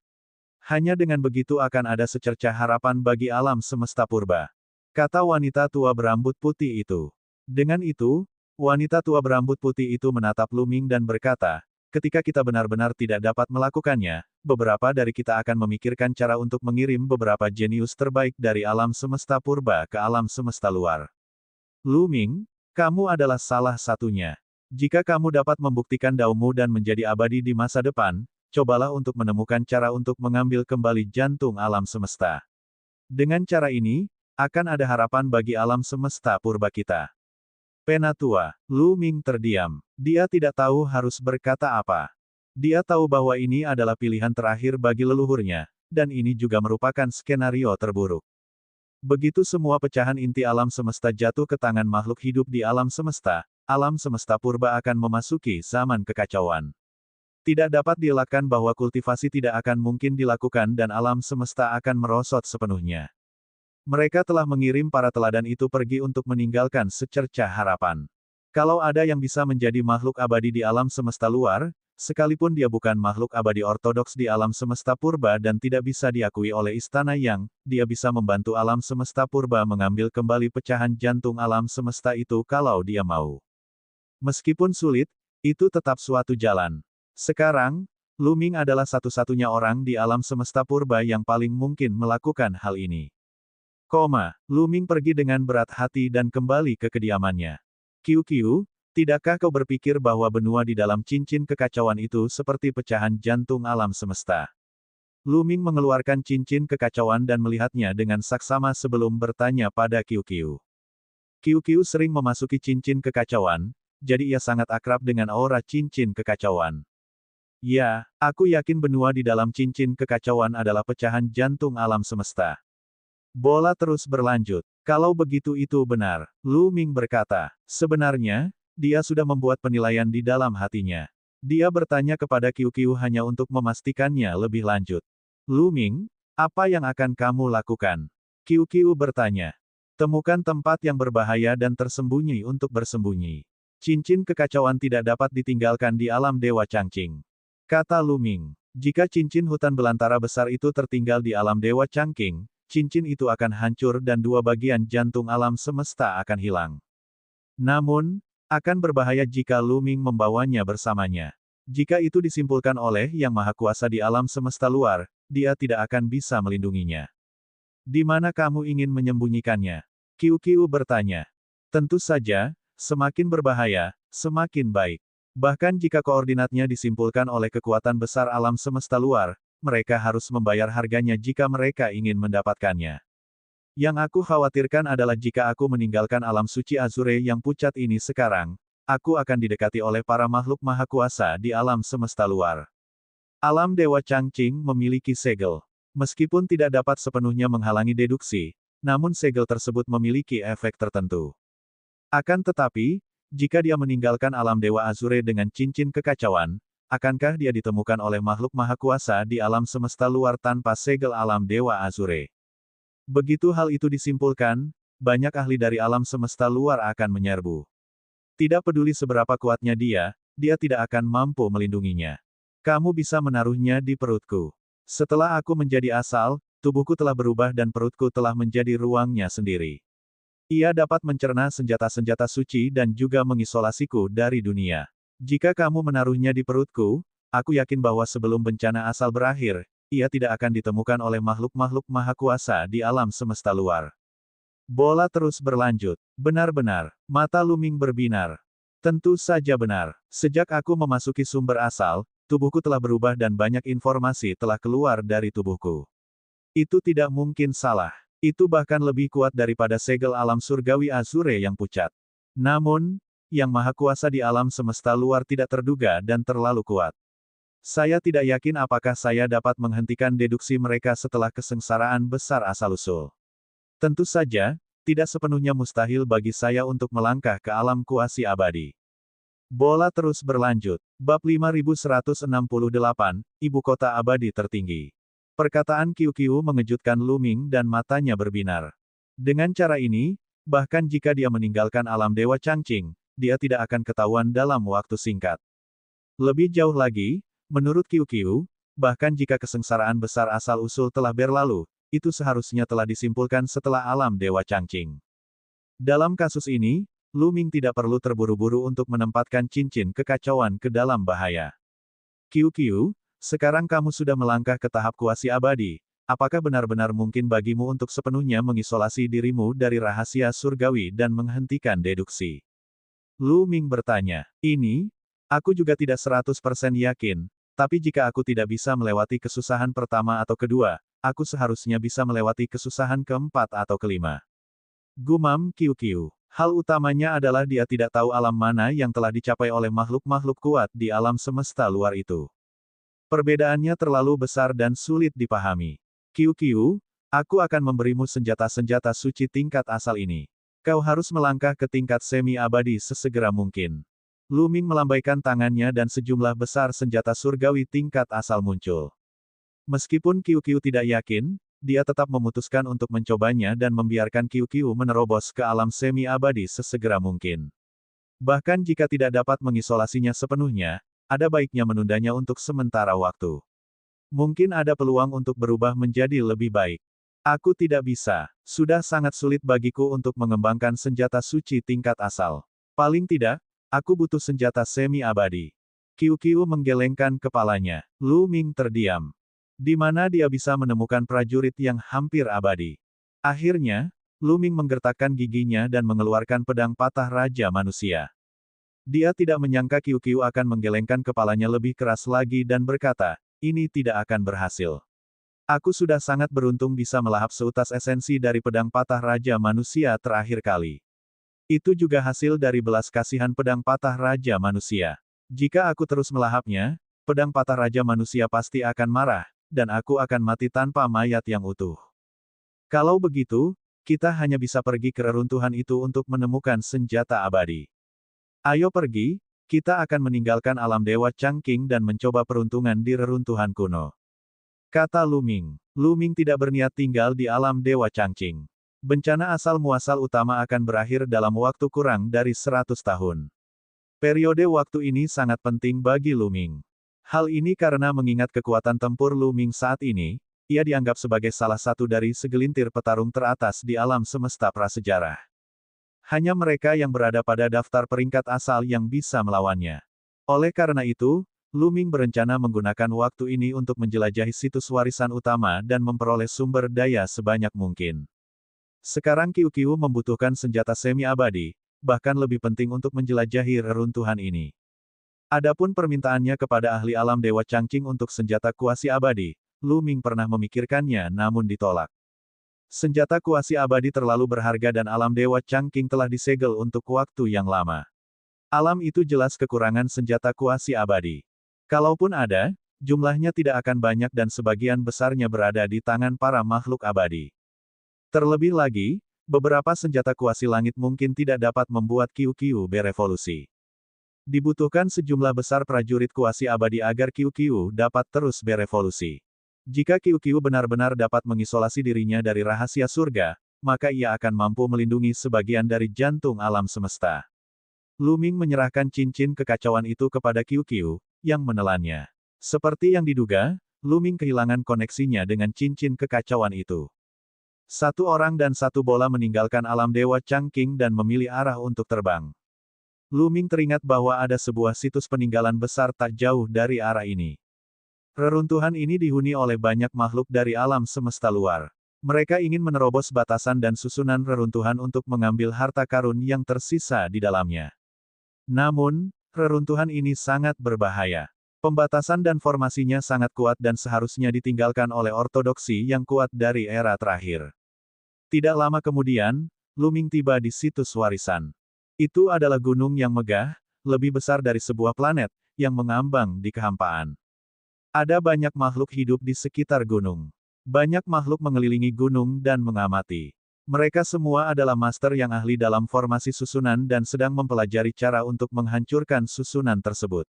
Hanya dengan begitu akan ada secercah harapan bagi alam semesta purba. Kata wanita tua berambut putih itu. Dengan itu, wanita tua berambut putih itu menatap Lu Ming dan berkata, ketika kita benar-benar tidak dapat melakukannya, beberapa dari kita akan memikirkan cara untuk mengirim beberapa jenius terbaik dari alam semesta purba ke alam semesta luar. Lu Ming, kamu adalah salah satunya. Jika kamu dapat membuktikan daumu dan menjadi abadi di masa depan, cobalah untuk menemukan cara untuk mengambil kembali jantung alam semesta. Dengan cara ini, akan ada harapan bagi alam semesta purba kita. Penatua, Lu Ming terdiam. Dia tidak tahu harus berkata apa. Dia tahu bahwa ini adalah pilihan terakhir bagi leluhurnya, dan ini juga merupakan skenario terburuk. Begitu semua pecahan inti alam semesta jatuh ke tangan makhluk hidup di alam semesta purba akan memasuki zaman kekacauan. Tidak dapat dielakkan bahwa kultivasi tidak akan mungkin dilakukan dan alam semesta akan merosot sepenuhnya. Mereka telah mengirim para teladan itu pergi untuk meninggalkan secercah harapan. Kalau ada yang bisa menjadi makhluk abadi di alam semesta luar, sekalipun dia bukan makhluk abadi ortodoks di alam semesta purba dan tidak bisa diakui oleh Istana Yang, dia bisa membantu alam semesta purba mengambil kembali pecahan jantung alam semesta itu kalau dia mau. Meskipun sulit, itu tetap suatu jalan. Sekarang, Lu Ming adalah satu-satunya orang di alam semesta purba yang paling mungkin melakukan hal ini. Lu Ming pergi dengan berat hati dan kembali ke kediamannya. Qiu, tidakkah kau berpikir bahwa benua di dalam cincin kekacauan itu seperti pecahan jantung alam semesta? Lu Ming mengeluarkan cincin kekacauan dan melihatnya dengan saksama sebelum bertanya pada Qiu. Qiu sering memasuki cincin kekacauan, jadi ia sangat akrab dengan aura cincin kekacauan. Ya, aku yakin benua di dalam cincin kekacauan adalah pecahan jantung alam semesta. Bola terus berlanjut. Kalau begitu itu benar, Lu Ming berkata. Sebenarnya, dia sudah membuat penilaian di dalam hatinya. Dia bertanya kepada Qiu hanya untuk memastikannya lebih lanjut. Lu Ming, apa yang akan kamu lakukan? Qiu bertanya. Temukan tempat yang berbahaya dan tersembunyi untuk bersembunyi. Cincin kekacauan tidak dapat ditinggalkan di alam Dewa Changqing. Kata Lu Ming. Jika cincin hutan belantara besar itu tertinggal di alam Dewa Changqing, cincin itu akan hancur dan dua bagian jantung alam semesta akan hilang. Namun, akan berbahaya jika Lu Ming membawanya bersamanya. Jika itu disimpulkan oleh Yang Maha Kuasa di alam semesta luar, dia tidak akan bisa melindunginya. Di mana kamu ingin menyembunyikannya? Qiu bertanya. Tentu saja, semakin berbahaya, semakin baik. Bahkan jika koordinatnya disimpulkan oleh kekuatan besar alam semesta luar, mereka harus membayar harganya jika mereka ingin mendapatkannya. Yang aku khawatirkan adalah jika aku meninggalkan alam suci Azure yang pucat ini sekarang, aku akan didekati oleh para makhluk maha kuasa di alam semesta luar. Alam Dewa Changqing memiliki segel. Meskipun tidak dapat sepenuhnya menghalangi deduksi, namun segel tersebut memiliki efek tertentu. Akan tetapi, jika dia meninggalkan alam Dewa Azure dengan cincin kekacauan, akankah dia ditemukan oleh makhluk maha kuasa di alam semesta luar tanpa segel alam Dewa Azure? Begitu hal itu disimpulkan, banyak ahli dari alam semesta luar akan menyerbu. Tidak peduli seberapa kuatnya dia tidak akan mampu melindunginya. Kamu bisa menaruhnya di perutku. Setelah aku menjadi asal, tubuhku telah berubah dan perutku telah menjadi ruangnya sendiri. Ia dapat mencerna senjata-senjata suci dan juga mengisolasiku dari dunia. Jika kamu menaruhnya di perutku, aku yakin bahwa sebelum bencana asal berakhir, ia tidak akan ditemukan oleh makhluk-makhluk maha kuasa di alam semesta luar. Bola terus berlanjut. Benar-benar, mata Lu Ming berbinar. Tentu saja benar. Sejak aku memasuki sumber asal, tubuhku telah berubah dan banyak informasi telah keluar dari tubuhku. Itu tidak mungkin salah. Itu bahkan lebih kuat daripada segel alam surgawi Azure yang pucat. Namun, Yang Maha Kuasa di alam semesta luar tidak terduga dan terlalu kuat. Saya tidak yakin apakah saya dapat menghentikan deduksi mereka setelah kesengsaraan besar asal-usul. Tentu saja, tidak sepenuhnya mustahil bagi saya untuk melangkah ke alam kuasi abadi. Bola terus berlanjut. Bab 5168, Ibu Kota Abadi Tertinggi. Perkataan Qiu mengejutkan Lu Ming dan matanya berbinar. Dengan cara ini, bahkan jika dia meninggalkan alam Dewa Changqing, dia tidak akan ketahuan dalam waktu singkat. Lebih jauh lagi, menurut Qiu, bahkan jika kesengsaraan besar asal-usul telah berlalu, itu seharusnya telah disimpulkan setelah alam Dewa Changqing. Dalam kasus ini, Lu Ming tidak perlu terburu-buru untuk menempatkan cincin kekacauan ke dalam bahaya. Qiu, Sekarang kamu sudah melangkah ke tahap kuasi abadi. Apakah benar-benar mungkin bagimu untuk sepenuhnya mengisolasi dirimu dari rahasia surgawi dan menghentikan deduksi? Lu Ming bertanya. Ini, aku juga tidak 100% yakin, tapi jika aku tidak bisa melewati kesusahan pertama atau kedua, aku seharusnya bisa melewati kesusahan keempat atau kelima. Gumam Qiu. Hal utamanya adalah dia tidak tahu alam mana yang telah dicapai oleh makhluk-makhluk kuat di alam semesta luar itu. Perbedaannya terlalu besar dan sulit dipahami. Qiu, aku akan memberimu senjata-senjata suci tingkat asal ini. Kau harus melangkah ke tingkat semi-abadi sesegera mungkin. Lu Ming melambaikan tangannya dan sejumlah besar senjata surgawi tingkat asal muncul. Meskipun Qiu tidak yakin, dia tetap memutuskan untuk mencobanya dan membiarkan Qiu menerobos ke alam semi-abadi sesegera mungkin. Bahkan jika tidak dapat mengisolasinya sepenuhnya, ada baiknya menundanya untuk sementara waktu. Mungkin ada peluang untuk berubah menjadi lebih baik. Aku tidak bisa. Sudah sangat sulit bagiku untuk mengembangkan senjata suci tingkat asal. Paling tidak, aku butuh senjata semi-abadi. Qiu menggelengkan kepalanya. Lu Ming terdiam. Di mana dia bisa menemukan prajurit yang hampir abadi? Akhirnya, Lu Ming menggertakkan giginya dan mengeluarkan pedang patah Raja Manusia. Dia tidak menyangka Qiu akan menggelengkan kepalanya lebih keras lagi dan berkata, ini tidak akan berhasil. Aku sudah sangat beruntung bisa melahap seutas esensi dari pedang patah Raja Manusia terakhir kali. Itu juga hasil dari belas kasihan pedang patah Raja Manusia. Jika aku terus melahapnya, pedang patah Raja Manusia pasti akan marah, dan aku akan mati tanpa mayat yang utuh. Kalau begitu, kita hanya bisa pergi ke reruntuhan itu untuk menemukan senjata abadi. Ayo pergi, kita akan meninggalkan alam Dewa Changqing dan mencoba peruntungan di reruntuhan kuno. Kata Lu Ming. Lu Ming tidak berniat tinggal di alam Dewa Changqing. Bencana asal-muasal utama akan berakhir dalam waktu kurang dari 100 tahun. Periode waktu ini sangat penting bagi Lu Ming. Hal ini karena mengingat kekuatan tempur Lu Ming saat ini, ia dianggap sebagai salah satu dari segelintir petarung teratas di alam semesta prasejarah. Hanya mereka yang berada pada daftar peringkat asal yang bisa melawannya. Oleh karena itu, Lu Ming berencana menggunakan waktu ini untuk menjelajahi situs warisan utama dan memperoleh sumber daya sebanyak mungkin. Sekarang Qiu membutuhkan senjata semi-abadi, bahkan lebih penting untuk menjelajahi reruntuhan ini. Adapun permintaannya kepada ahli alam Dewa Changqing untuk senjata kuasi abadi, Lu Ming pernah memikirkannya namun ditolak. Senjata kuasi abadi terlalu berharga dan alam Dewa Changqing telah disegel untuk waktu yang lama. Alam itu jelas kekurangan senjata kuasi abadi. Kalaupun ada, jumlahnya tidak akan banyak dan sebagian besarnya berada di tangan para makhluk abadi. Terlebih lagi, beberapa senjata kuasi langit mungkin tidak dapat membuat Qiu berevolusi. Dibutuhkan sejumlah besar prajurit kuasi abadi agar Qiu dapat terus berevolusi. Jika Qiu benar-benar dapat mengisolasi dirinya dari rahasia surga, maka ia akan mampu melindungi sebagian dari jantung alam semesta. Lu Ming menyerahkan cincin kekacauan itu kepada Qiu yang menelannya. Seperti yang diduga, Lu Ming kehilangan koneksinya dengan cincin kekacauan itu. Satu orang dan satu bola meninggalkan alam Dewa Changqing dan memilih arah untuk terbang. Lu Ming teringat bahwa ada sebuah situs peninggalan besar tak jauh dari arah ini. Reruntuhan ini dihuni oleh banyak makhluk dari alam semesta luar. Mereka ingin menerobos batasan dan susunan reruntuhan untuk mengambil harta karun yang tersisa di dalamnya. Namun, reruntuhan ini sangat berbahaya. Pembatasan dan formasinya sangat kuat dan seharusnya ditinggalkan oleh ortodoksi yang kuat dari era terakhir. Tidak lama kemudian, Lu Ming tiba di situs warisan. Itu adalah gunung yang megah, lebih besar dari sebuah planet, yang mengambang di kehampaan. Ada banyak makhluk hidup di sekitar gunung. Banyak makhluk mengelilingi gunung dan mengamati. Mereka semua adalah master yang ahli dalam formasi susunan dan sedang mempelajari cara untuk menghancurkan susunan tersebut.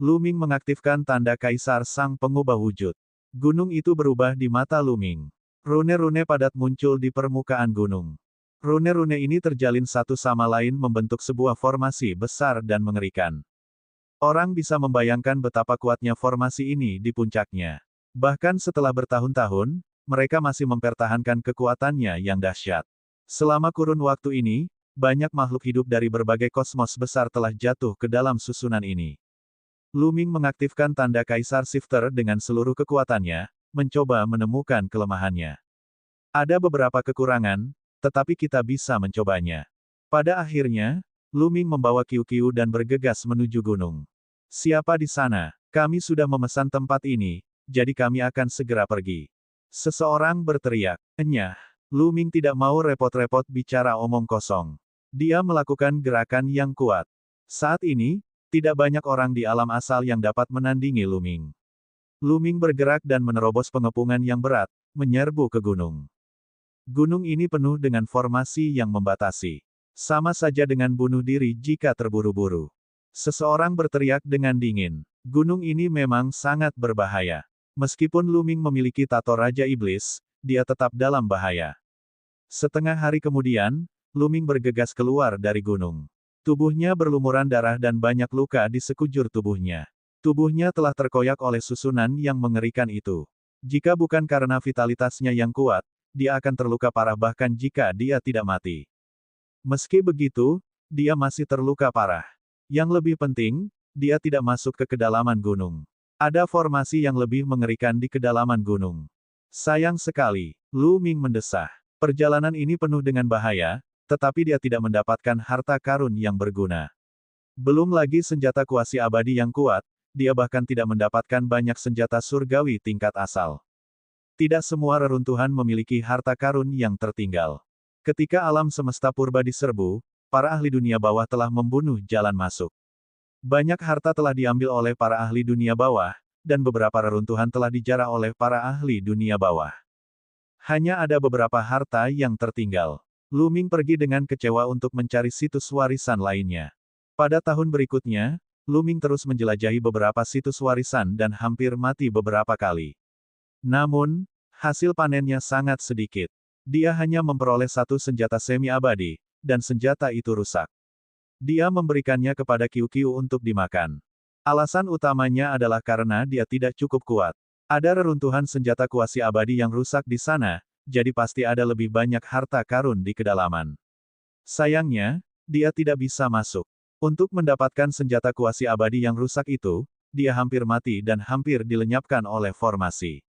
Lu Ming mengaktifkan tanda Kaisar Sang Pengubah Wujud. Gunung itu berubah di mata Lu Ming. Rune-rune padat muncul di permukaan gunung. Rune-rune ini terjalin satu sama lain membentuk sebuah formasi besar dan mengerikan. Orang bisa membayangkan betapa kuatnya formasi ini di puncaknya. Bahkan setelah bertahun-tahun, mereka masih mempertahankan kekuatannya yang dahsyat. Selama kurun waktu ini, banyak makhluk hidup dari berbagai kosmos besar telah jatuh ke dalam susunan ini. Lu Ming mengaktifkan tanda Kaisar Shifter dengan seluruh kekuatannya, mencoba menemukan kelemahannya. Ada beberapa kekurangan, tetapi kita bisa mencobanya. Pada akhirnya, Lu Ming membawa Qiu dan bergegas menuju gunung. Siapa di sana? Kami sudah memesan tempat ini, jadi kami akan segera pergi. Seseorang berteriak. Enyah. Lu Ming tidak mau repot-repot bicara omong kosong. Dia melakukan gerakan yang kuat. Saat ini, tidak banyak orang di alam asal yang dapat menandingi Lu Ming. Lu Ming bergerak dan menerobos pengepungan yang berat, menyerbu ke gunung. Gunung ini penuh dengan formasi yang membatasi. Sama saja dengan bunuh diri jika terburu-buru. Seseorang berteriak dengan dingin. Gunung ini memang sangat berbahaya. Meskipun Lu Ming memiliki tato Raja Iblis, dia tetap dalam bahaya. Setengah hari kemudian, Lu Ming bergegas keluar dari gunung. Tubuhnya berlumuran darah dan banyak luka di sekujur tubuhnya. Tubuhnya telah terkoyak oleh susunan yang mengerikan itu. Jika bukan karena vitalitasnya yang kuat, dia akan terluka parah bahkan jika dia tidak mati. Meski begitu, dia masih terluka parah. Yang lebih penting, dia tidak masuk ke kedalaman gunung. Ada formasi yang lebih mengerikan di kedalaman gunung. Sayang sekali, Lu Ming mendesah. Perjalanan ini penuh dengan bahaya, tetapi dia tidak mendapatkan harta karun yang berguna. Belum lagi senjata kuasi abadi yang kuat, dia bahkan tidak mendapatkan banyak senjata surgawi tingkat asal. Tidak semua reruntuhan memiliki harta karun yang tertinggal. Ketika alam semesta purba diserbu, para ahli dunia bawah telah membunuh jalan masuk. Banyak harta telah diambil oleh para ahli dunia bawah, dan beberapa reruntuhan telah dijarah oleh para ahli dunia bawah. Hanya ada beberapa harta yang tertinggal. Lu Ming pergi dengan kecewa untuk mencari situs warisan lainnya. Pada tahun berikutnya, Lu Ming terus menjelajahi beberapa situs warisan dan hampir mati beberapa kali. Namun, hasil panennya sangat sedikit. Dia hanya memperoleh satu senjata semi-abadi, dan senjata itu rusak. Dia memberikannya kepada Qiu untuk dimakan. Alasan utamanya adalah karena dia tidak cukup kuat. Ada reruntuhan senjata kuasi abadi yang rusak di sana, jadi pasti ada lebih banyak harta karun di kedalaman. Sayangnya, dia tidak bisa masuk. Untuk mendapatkan senjata kuasi abadi yang rusak itu, dia hampir mati dan hampir dilenyapkan oleh formasi.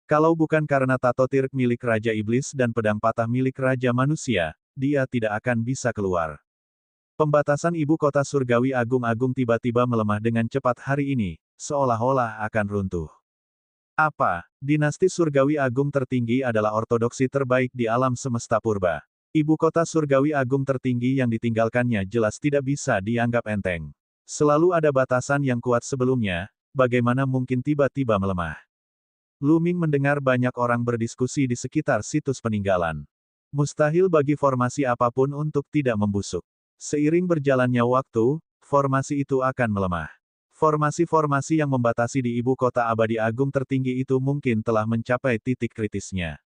Kalau bukan karena tato tirk milik Raja Iblis dan pedang patah milik Raja Manusia, dia tidak akan bisa keluar. Pembatasan ibu kota surgawi agung-agung tiba-tiba melemah dengan cepat hari ini, seolah-olah akan runtuh. Apa? Dinasti surgawi agung tertinggi adalah ortodoksi terbaik di alam semesta purba. Ibu kota surgawi agung tertinggi yang ditinggalkannya jelas tidak bisa dianggap enteng. Selalu ada batasan yang kuat sebelumnya, bagaimana mungkin tiba-tiba melemah? Lu Ming mendengar banyak orang berdiskusi di sekitar situs peninggalan. Mustahil bagi formasi apapun untuk tidak membusuk. Seiring berjalannya waktu, formasi itu akan melemah. Formasi-formasi yang membatasi di ibu kota abadi agung tertinggi itu mungkin telah mencapai titik kritisnya.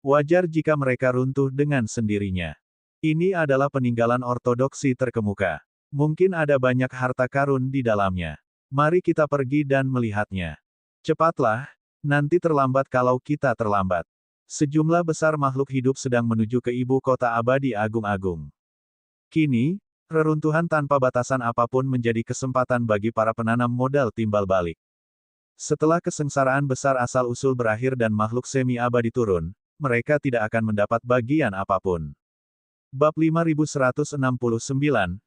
Wajar jika mereka runtuh dengan sendirinya. Ini adalah peninggalan ortodoksi terkemuka. Mungkin ada banyak harta karun di dalamnya. Mari kita pergi dan melihatnya. Cepatlah, nanti terlambat kalau kita terlambat. Sejumlah besar makhluk hidup sedang menuju ke ibu kota abadi agung-agung. Kini, reruntuhan tanpa batasan apapun menjadi kesempatan bagi para penanam modal timbal balik. Setelah kesengsaraan besar asal-usul berakhir dan makhluk semi-abadi turun, mereka tidak akan mendapat bagian apapun. Bab 5169,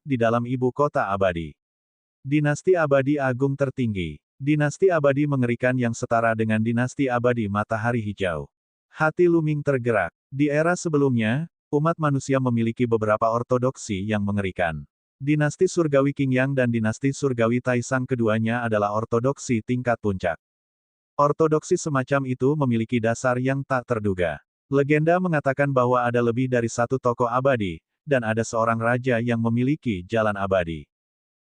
di dalam ibu kota abadi. Dinasti abadi agung tertinggi. Dinasti abadi mengerikan yang setara dengan dinasti abadi matahari hijau. Hati Lu Ming tergerak. Di era sebelumnya, umat manusia memiliki beberapa ortodoksi yang mengerikan. Dinasti surgawi Qingyang dan dinasti surgawi Taisang keduanya adalah ortodoksi tingkat puncak. Ortodoksi semacam itu memiliki dasar yang tak terduga. Legenda mengatakan bahwa ada lebih dari satu tokoh abadi, dan ada seorang raja yang memiliki jalan abadi.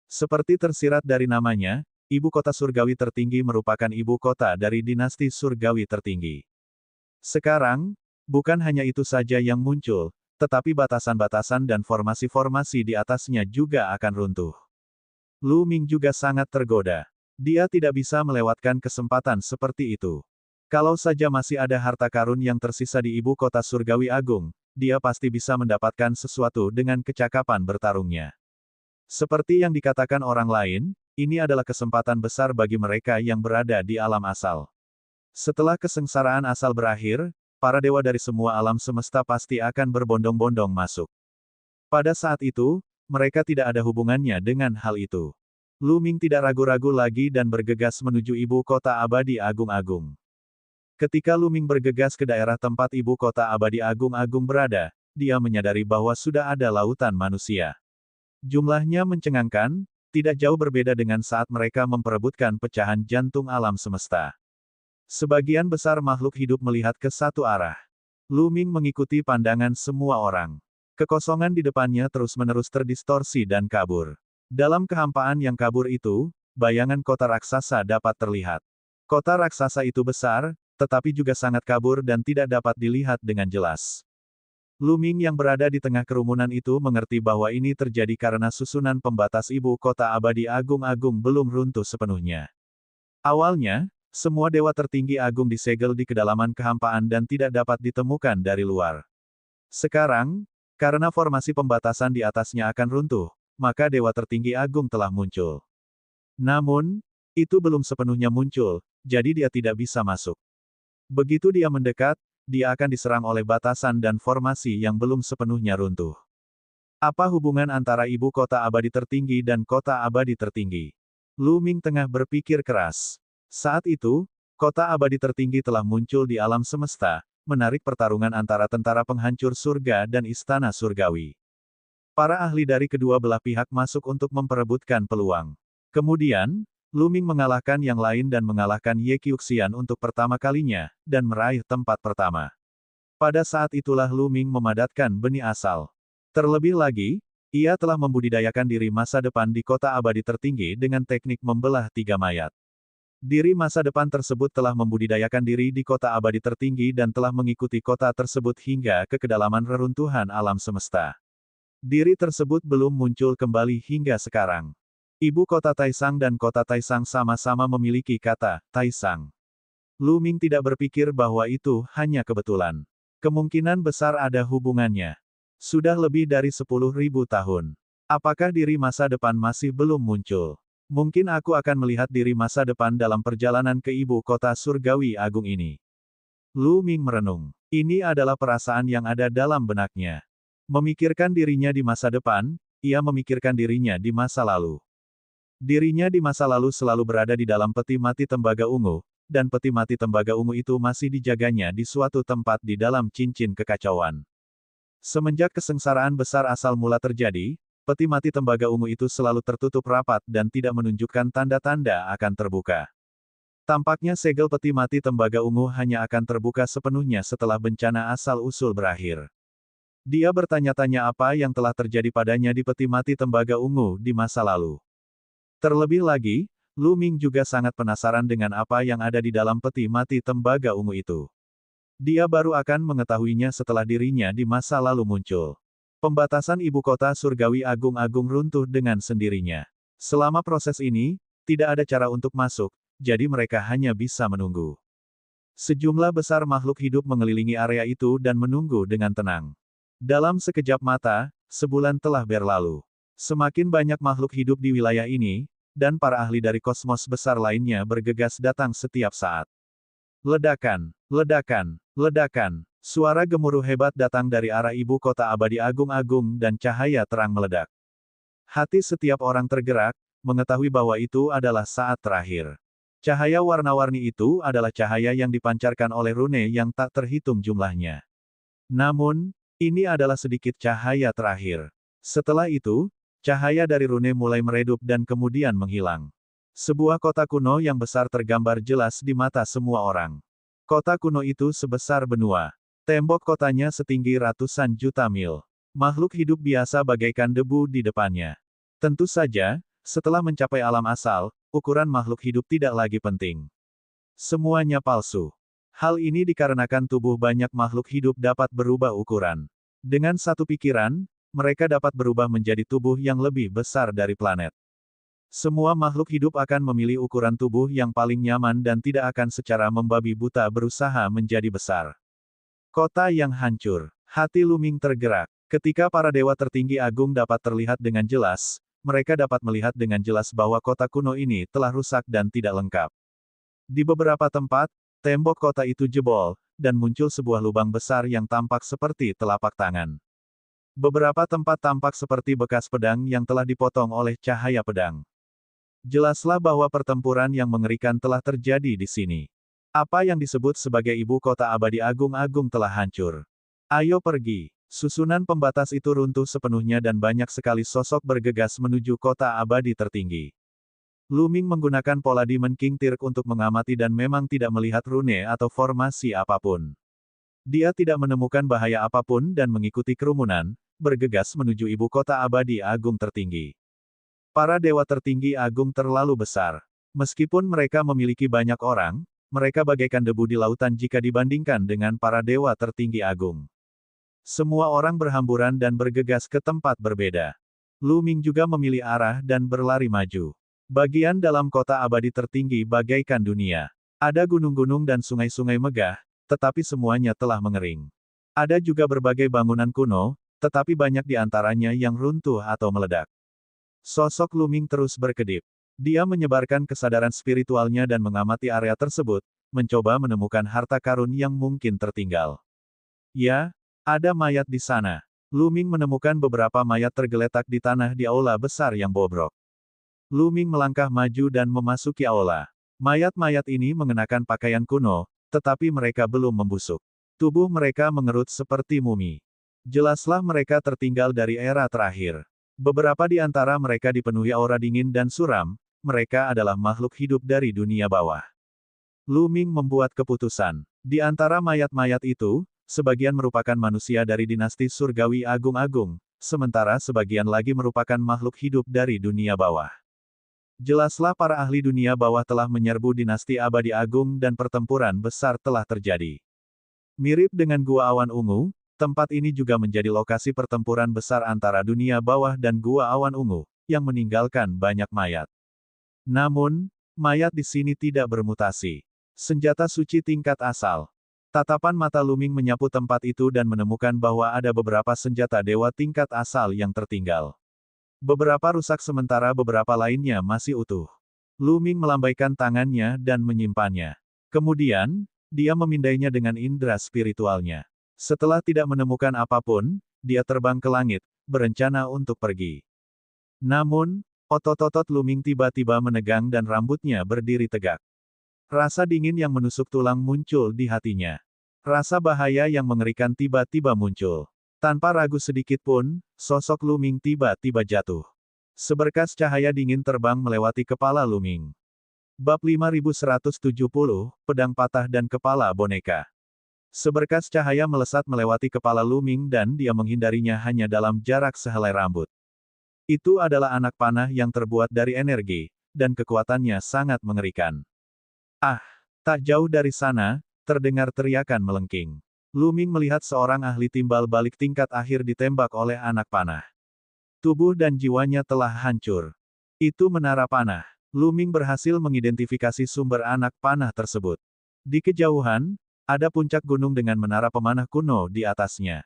Seperti tersirat dari namanya, ibu kota surgawi tertinggi merupakan ibu kota dari dinasti surgawi tertinggi. Sekarang, bukan hanya itu saja yang muncul, tetapi batasan-batasan dan formasi-formasi di atasnya juga akan runtuh. Lu Ming juga sangat tergoda. Dia tidak bisa melewatkan kesempatan seperti itu. Kalau saja masih ada harta karun yang tersisa di ibu kota surgawi agung, dia pasti bisa mendapatkan sesuatu dengan kecakapan bertarungnya. Seperti yang dikatakan orang lain, ini adalah kesempatan besar bagi mereka yang berada di alam asal. Setelah kesengsaraan asal berakhir, para dewa dari semua alam semesta pasti akan berbondong-bondong masuk. Pada saat itu, mereka tidak ada hubungannya dengan hal itu. Lu Ming tidak ragu-ragu lagi dan bergegas menuju ibu kota abadi Agung-Agung. Ketika Lu Ming bergegas ke daerah tempat ibu kota abadi Agung-Agung berada, dia menyadari bahwa sudah ada lautan manusia. Jumlahnya mencengangkan, tidak jauh berbeda dengan saat mereka memperebutkan pecahan jantung alam semesta. Sebagian besar makhluk hidup melihat ke satu arah. Lu Ming mengikuti pandangan semua orang. Kekosongan di depannya terus-menerus terdistorsi dan kabur. Dalam kehampaan yang kabur itu, bayangan kota raksasa dapat terlihat. Kota raksasa itu besar, tetapi juga sangat kabur dan tidak dapat dilihat dengan jelas. Lu Ming yang berada di tengah kerumunan itu mengerti bahwa ini terjadi karena susunan pembatas ibu kota abadi Agung-Agung belum runtuh sepenuhnya. Awalnya, semua dewa tertinggi agung disegel di kedalaman kehampaan dan tidak dapat ditemukan dari luar. Sekarang, karena formasi pembatasan di atasnya akan runtuh, maka dewa tertinggi agung telah muncul. Namun, itu belum sepenuhnya muncul, jadi dia tidak bisa masuk. Begitu dia mendekat, dia akan diserang oleh batasan dan formasi yang belum sepenuhnya runtuh. Apa hubungan antara ibu kota abadi tertinggi dan kota abadi tertinggi? Lu Ming tengah berpikir keras. Saat itu, kota abadi tertinggi telah muncul di alam semesta, menarik pertarungan antara tentara penghancur surga dan istana surgawi. Para ahli dari kedua belah pihak masuk untuk memperebutkan peluang. Kemudian, Lu Ming mengalahkan yang lain dan mengalahkan Ye Qiuxian untuk pertama kalinya, dan meraih tempat pertama. Pada saat itulah Lu Ming memadatkan benih asal. Terlebih lagi, ia telah membudidayakan diri masa depan di kota abadi tertinggi dengan teknik membelah tiga mayat. Diri masa depan tersebut telah membudidayakan diri di kota abadi tertinggi dan telah mengikuti kota tersebut hingga ke kedalaman reruntuhan alam semesta. Diri tersebut belum muncul kembali hingga sekarang. Ibu kota Taisang dan kota Taisang sama-sama memiliki kata, Taisang. Lu Ming tidak berpikir bahwa itu hanya kebetulan. Kemungkinan besar ada hubungannya. Sudah lebih dari 10.000 tahun. Apakah diri masa depan masih belum muncul? Mungkin aku akan melihat diri masa depan dalam perjalanan ke ibu kota surgawi agung ini. Lu Ming merenung. Ini adalah perasaan yang ada dalam benaknya. Memikirkan dirinya di masa depan, ia memikirkan dirinya di masa lalu. Dirinya di masa lalu selalu berada di dalam peti mati tembaga ungu, dan peti mati tembaga ungu itu masih dijaganya di suatu tempat di dalam cincin kekacauan. Semenjak kesengsaraan besar asal mula terjadi, peti mati tembaga ungu itu selalu tertutup rapat dan tidak menunjukkan tanda-tanda akan terbuka. Tampaknya segel peti mati tembaga ungu hanya akan terbuka sepenuhnya setelah bencana asal-usul berakhir. Dia bertanya-tanya apa yang telah terjadi padanya di peti mati tembaga ungu di masa lalu. Terlebih lagi, Lu Ming juga sangat penasaran dengan apa yang ada di dalam peti mati tembaga ungu itu. Dia baru akan mengetahuinya setelah dirinya di masa lalu muncul. Pembatasan ibu kota surgawi agung-agung runtuh dengan sendirinya. Selama proses ini, tidak ada cara untuk masuk, jadi mereka hanya bisa menunggu. Sejumlah besar makhluk hidup mengelilingi area itu dan menunggu dengan tenang. Dalam sekejap mata, sebulan telah berlalu. Semakin banyak makhluk hidup di wilayah ini, dan para ahli dari kosmos besar lainnya bergegas datang setiap saat. Ledakan, ledakan, ledakan. Suara gemuruh hebat datang dari arah ibu kota abadi agung-agung dan cahaya terang meledak. Hati setiap orang tergerak, mengetahui bahwa itu adalah saat terakhir. Cahaya warna-warni itu adalah cahaya yang dipancarkan oleh rune yang tak terhitung jumlahnya. Namun, ini adalah sedikit cahaya terakhir. Setelah itu, cahaya dari rune mulai meredup dan kemudian menghilang. Sebuah kota kuno yang besar tergambar jelas di mata semua orang. Kota kuno itu sebesar benua. Tembok kotanya setinggi ratusan juta mil. Makhluk hidup biasa bagaikan debu di depannya. Tentu saja, setelah mencapai alam asal, ukuran makhluk hidup tidak lagi penting. Semuanya palsu. Hal ini dikarenakan tubuh banyak makhluk hidup dapat berubah ukuran. Dengan satu pikiran, mereka dapat berubah menjadi tubuh yang lebih besar dari planet. Semua makhluk hidup akan memilih ukuran tubuh yang paling nyaman dan tidak akan secara membabi buta berusaha menjadi besar. Kota yang hancur. Hati Lu Ming tergerak. Ketika para dewa tertinggi agung dapat terlihat dengan jelas, mereka dapat melihat dengan jelas bahwa kota kuno ini telah rusak dan tidak lengkap. Di beberapa tempat, tembok kota itu jebol, dan muncul sebuah lubang besar yang tampak seperti telapak tangan. Beberapa tempat tampak seperti bekas pedang yang telah dipotong oleh cahaya pedang. Jelaslah bahwa pertempuran yang mengerikan telah terjadi di sini. Apa yang disebut sebagai ibu kota abadi agung-agung telah hancur. Ayo pergi. Susunan pembatas itu runtuh sepenuhnya dan banyak sekali sosok bergegas menuju kota abadi tertinggi. Lu Ming menggunakan pola Demon King Tirk untuk mengamati dan memang tidak melihat rune atau formasi apapun. Dia tidak menemukan bahaya apapun dan mengikuti kerumunan, bergegas menuju ibu kota abadi agung tertinggi. Para dewa tertinggi agung terlalu besar. Meskipun mereka memiliki banyak orang, mereka bagaikan debu di lautan jika dibandingkan dengan para dewa tertinggi agung. Semua orang berhamburan dan bergegas ke tempat berbeda. Lu Ming juga memilih arah dan berlari maju. Bagian dalam kota abadi tertinggi bagaikan dunia. Ada gunung-gunung dan sungai-sungai megah, tetapi semuanya telah mengering. Ada juga berbagai bangunan kuno, tetapi banyak di antaranya yang runtuh atau meledak. Sosok Lu Ming terus berkedip. Dia menyebarkan kesadaran spiritualnya dan mengamati area tersebut, mencoba menemukan harta karun yang mungkin tertinggal. Ya, ada mayat di sana. Lu Ming menemukan beberapa mayat tergeletak di tanah di aula besar yang bobrok. Lu Ming melangkah maju dan memasuki aula. Mayat-mayat ini mengenakan pakaian kuno, tetapi mereka belum membusuk. Tubuh mereka mengerut seperti mumi. Jelaslah mereka tertinggal dari era terakhir. Beberapa di antara mereka dipenuhi aura dingin dan suram, mereka adalah makhluk hidup dari dunia bawah. Lu Ming membuat keputusan. Di antara mayat-mayat itu, sebagian merupakan manusia dari dinasti surgawi agung-agung, sementara sebagian lagi merupakan makhluk hidup dari dunia bawah. Jelaslah para ahli dunia bawah telah menyerbu dinasti abadi agung dan pertempuran besar telah terjadi. Mirip dengan Gua Awan Ungu, tempat ini juga menjadi lokasi pertempuran besar antara dunia bawah dan Gua Awan Ungu, yang meninggalkan banyak mayat. Namun, mayat di sini tidak bermutasi. Senjata suci tingkat asal. Tatapan mata Lu Ming menyapu tempat itu dan menemukan bahwa ada beberapa senjata dewa tingkat asal yang tertinggal. Beberapa rusak sementara beberapa lainnya masih utuh. Lu Ming melambaikan tangannya dan menyimpannya. Kemudian, dia memindainya dengan indera spiritualnya. Setelah tidak menemukan apapun, dia terbang ke langit, berencana untuk pergi. Namun, otot-otot Lu Ming tiba-tiba menegang dan rambutnya berdiri tegak. Rasa dingin yang menusuk tulang muncul di hatinya. Rasa bahaya yang mengerikan tiba-tiba muncul. Tanpa ragu sedikit pun, sosok Lu Ming tiba-tiba jatuh. Seberkas cahaya dingin terbang melewati kepala Lu Ming. Bab 5170, Pedang Patah dan Kepala Boneka. Seberkas cahaya melesat melewati kepala Lu Ming dan dia menghindarinya hanya dalam jarak sehelai rambut. Itu adalah anak panah yang terbuat dari energi, dan kekuatannya sangat mengerikan. Ah, tak jauh dari sana, terdengar teriakan melengking. Lu Ming melihat seorang ahli timbal balik tingkat akhir ditembak oleh anak panah. Tubuh dan jiwanya telah hancur. Itu menara panah. Lu Ming berhasil mengidentifikasi sumber anak panah tersebut. Di kejauhan, ada puncak gunung dengan menara pemanah kuno di atasnya.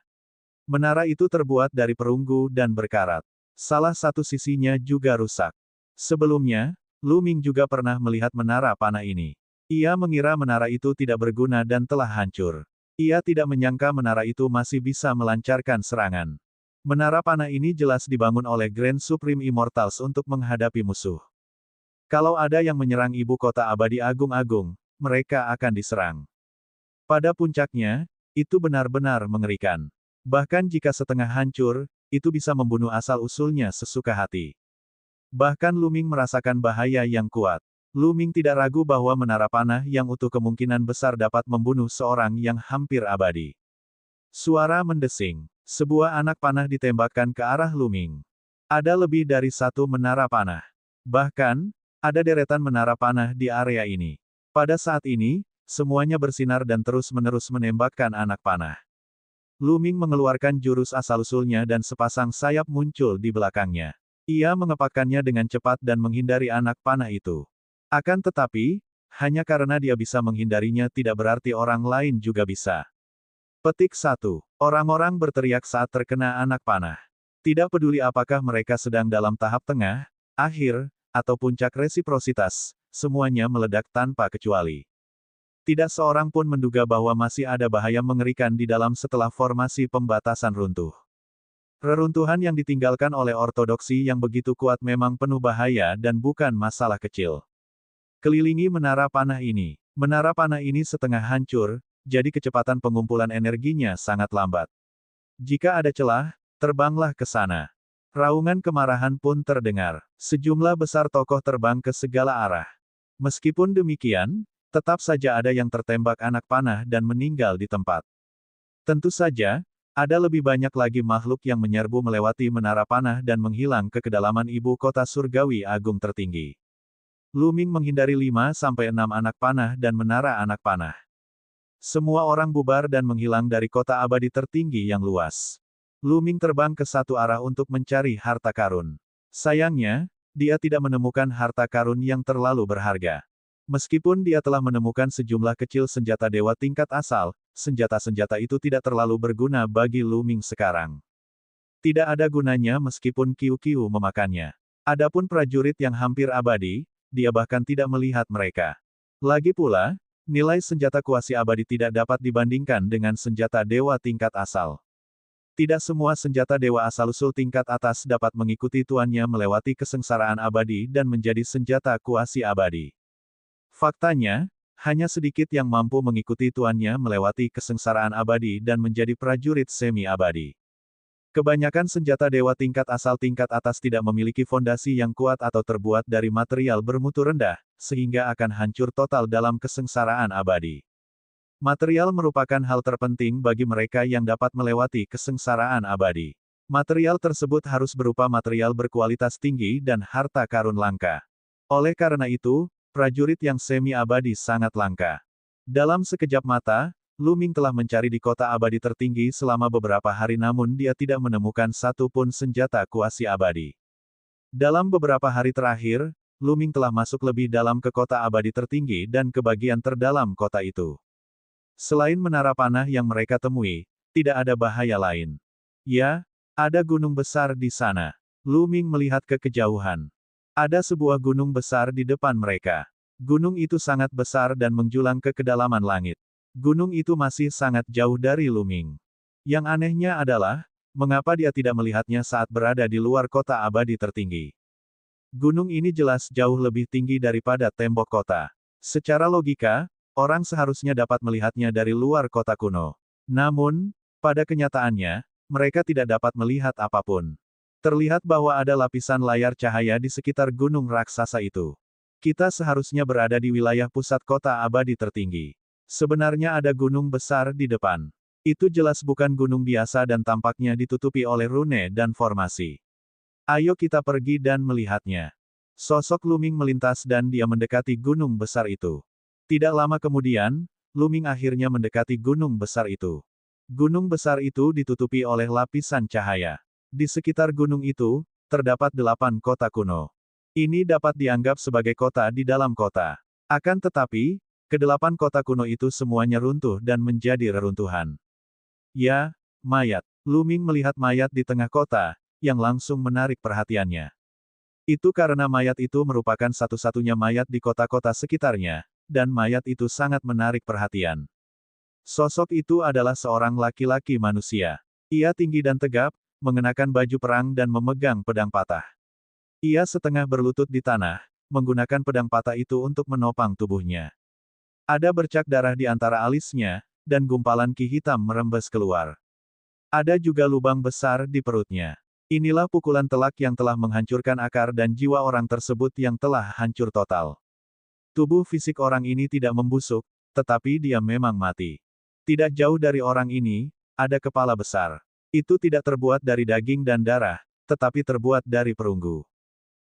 Menara itu terbuat dari perunggu dan berkarat. Salah satu sisinya juga rusak. Sebelumnya, Lu Ming juga pernah melihat menara panah ini. Ia mengira menara itu tidak berguna dan telah hancur. Ia tidak menyangka menara itu masih bisa melancarkan serangan. Menara panah ini jelas dibangun oleh Grand Supreme Immortals untuk menghadapi musuh. Kalau ada yang menyerang ibu kota abadi agung-agung, mereka akan diserang. Pada puncaknya, itu benar-benar mengerikan. Bahkan jika setengah hancur, itu bisa membunuh asal-usulnya sesuka hati. Bahkan Lu Ming merasakan bahaya yang kuat. Lu Ming tidak ragu bahwa menara panah yang utuh kemungkinan besar dapat membunuh seorang yang hampir abadi. Suara mendesing. Sebuah anak panah ditembakkan ke arah Lu Ming. Ada lebih dari satu menara panah. Bahkan, ada deretan menara panah di area ini. Pada saat ini, semuanya bersinar dan terus-menerus menembakkan anak panah. Lu Ming mengeluarkan jurus asal-usulnya dan sepasang sayap muncul di belakangnya. Ia mengepakkannya dengan cepat dan menghindari anak panah itu. Akan tetapi, hanya karena dia bisa menghindarinya tidak berarti orang lain juga bisa. Petik 1. Orang-orang berteriak saat terkena anak panah. Tidak peduli apakah mereka sedang dalam tahap tengah, akhir, atau puncak resiprositas, semuanya meledak tanpa kecuali. Tidak seorang pun menduga bahwa masih ada bahaya mengerikan di dalam setelah formasi pembatasan runtuh. Reruntuhan yang ditinggalkan oleh ortodoksi yang begitu kuat memang penuh bahaya dan bukan masalah kecil. Kelilingi menara panah ini. Menara panah ini setengah hancur, jadi kecepatan pengumpulan energinya sangat lambat. Jika ada celah, terbanglah ke sana. Raungan kemarahan pun terdengar. Sejumlah besar tokoh terbang ke segala arah. Meskipun demikian, tetap saja ada yang tertembak anak panah dan meninggal di tempat. Tentu saja, ada lebih banyak lagi makhluk yang menyerbu melewati menara panah dan menghilang ke kedalaman ibu kota surgawi agung tertinggi. Lu Ming menghindari 5-6 anak panah dan menara anak panah. Semua orang bubar dan menghilang dari kota abadi tertinggi yang luas. Lu Ming terbang ke satu arah untuk mencari harta karun. Sayangnya, dia tidak menemukan harta karun yang terlalu berharga. Meskipun dia telah menemukan sejumlah kecil senjata dewa tingkat asal, senjata-senjata itu tidak terlalu berguna bagi Lu Ming sekarang. Tidak ada gunanya meskipun Kiu-Kiu memakannya. Adapun prajurit yang hampir abadi, dia bahkan tidak melihat mereka. Lagi pula, nilai senjata kuasi abadi tidak dapat dibandingkan dengan senjata dewa tingkat asal. Tidak semua senjata dewa asal-usul tingkat atas dapat mengikuti tuannya melewati kesengsaraan abadi dan menjadi senjata kuasi abadi. Faktanya, hanya sedikit yang mampu mengikuti tuannya melewati kesengsaraan abadi dan menjadi prajurit semi-abadi. Kebanyakan senjata dewa tingkat asal tingkat atas tidak memiliki fondasi yang kuat atau terbuat dari material bermutu rendah, sehingga akan hancur total dalam kesengsaraan abadi. Material merupakan hal terpenting bagi mereka yang dapat melewati kesengsaraan abadi. Material tersebut harus berupa material berkualitas tinggi dan harta karun langka. Oleh karena itu, prajurit yang semi-abadi sangat langka. Dalam sekejap mata, Lu Ming telah mencari di kota abadi tertinggi selama beberapa hari namun dia tidak menemukan satu pun senjata kuasi abadi. Dalam beberapa hari terakhir, Lu Ming telah masuk lebih dalam ke kota abadi tertinggi dan ke bagian terdalam kota itu. Selain menara panah yang mereka temui, tidak ada bahaya lain. Ya, ada gunung besar di sana. Lu Ming melihat ke kejauhan. Ada sebuah gunung besar di depan mereka. Gunung itu sangat besar dan menjulang ke kedalaman langit. Gunung itu masih sangat jauh dari Lu Ming. Yang anehnya adalah, mengapa dia tidak melihatnya saat berada di luar kota abadi tertinggi. Gunung ini jelas jauh lebih tinggi daripada tembok kota. Secara logika, orang seharusnya dapat melihatnya dari luar kota kuno. Namun, pada kenyataannya, mereka tidak dapat melihat apapun. Terlihat bahwa ada lapisan layar cahaya di sekitar gunung raksasa itu. Kita seharusnya berada di wilayah pusat kota abadi tertinggi. Sebenarnya ada gunung besar di depan. Itu jelas bukan gunung biasa dan tampaknya ditutupi oleh rune dan formasi. Ayo kita pergi dan melihatnya. Sosok Lu Ming melintas dan dia mendekati gunung besar itu. Tidak lama kemudian, Lu Ming akhirnya mendekati gunung besar itu. Gunung besar itu ditutupi oleh lapisan cahaya. Di sekitar gunung itu, terdapat 8 kota kuno. Ini dapat dianggap sebagai kota di dalam kota. Akan tetapi, ke-8 kota kuno itu semuanya runtuh dan menjadi reruntuhan. Ya, mayat. Lu Ming melihat mayat di tengah kota, yang langsung menarik perhatiannya. Itu karena mayat itu merupakan satu-satunya mayat di kota-kota sekitarnya, dan mayat itu sangat menarik perhatian. Sosok itu adalah seorang laki-laki manusia. Ia tinggi dan tegap, mengenakan baju perang dan memegang pedang patah. Ia setengah berlutut di tanah, menggunakan pedang patah itu untuk menopang tubuhnya. Ada bercak darah di antara alisnya, dan gumpalan ki hitam merembes keluar. Ada juga lubang besar di perutnya. Inilah pukulan telak yang telah menghancurkan akar dan jiwa orang tersebut yang telah hancur total. Tubuh fisik orang ini tidak membusuk, tetapi dia memang mati. Tidak jauh dari orang ini, ada kepala besar. Itu tidak terbuat dari daging dan darah, tetapi terbuat dari perunggu.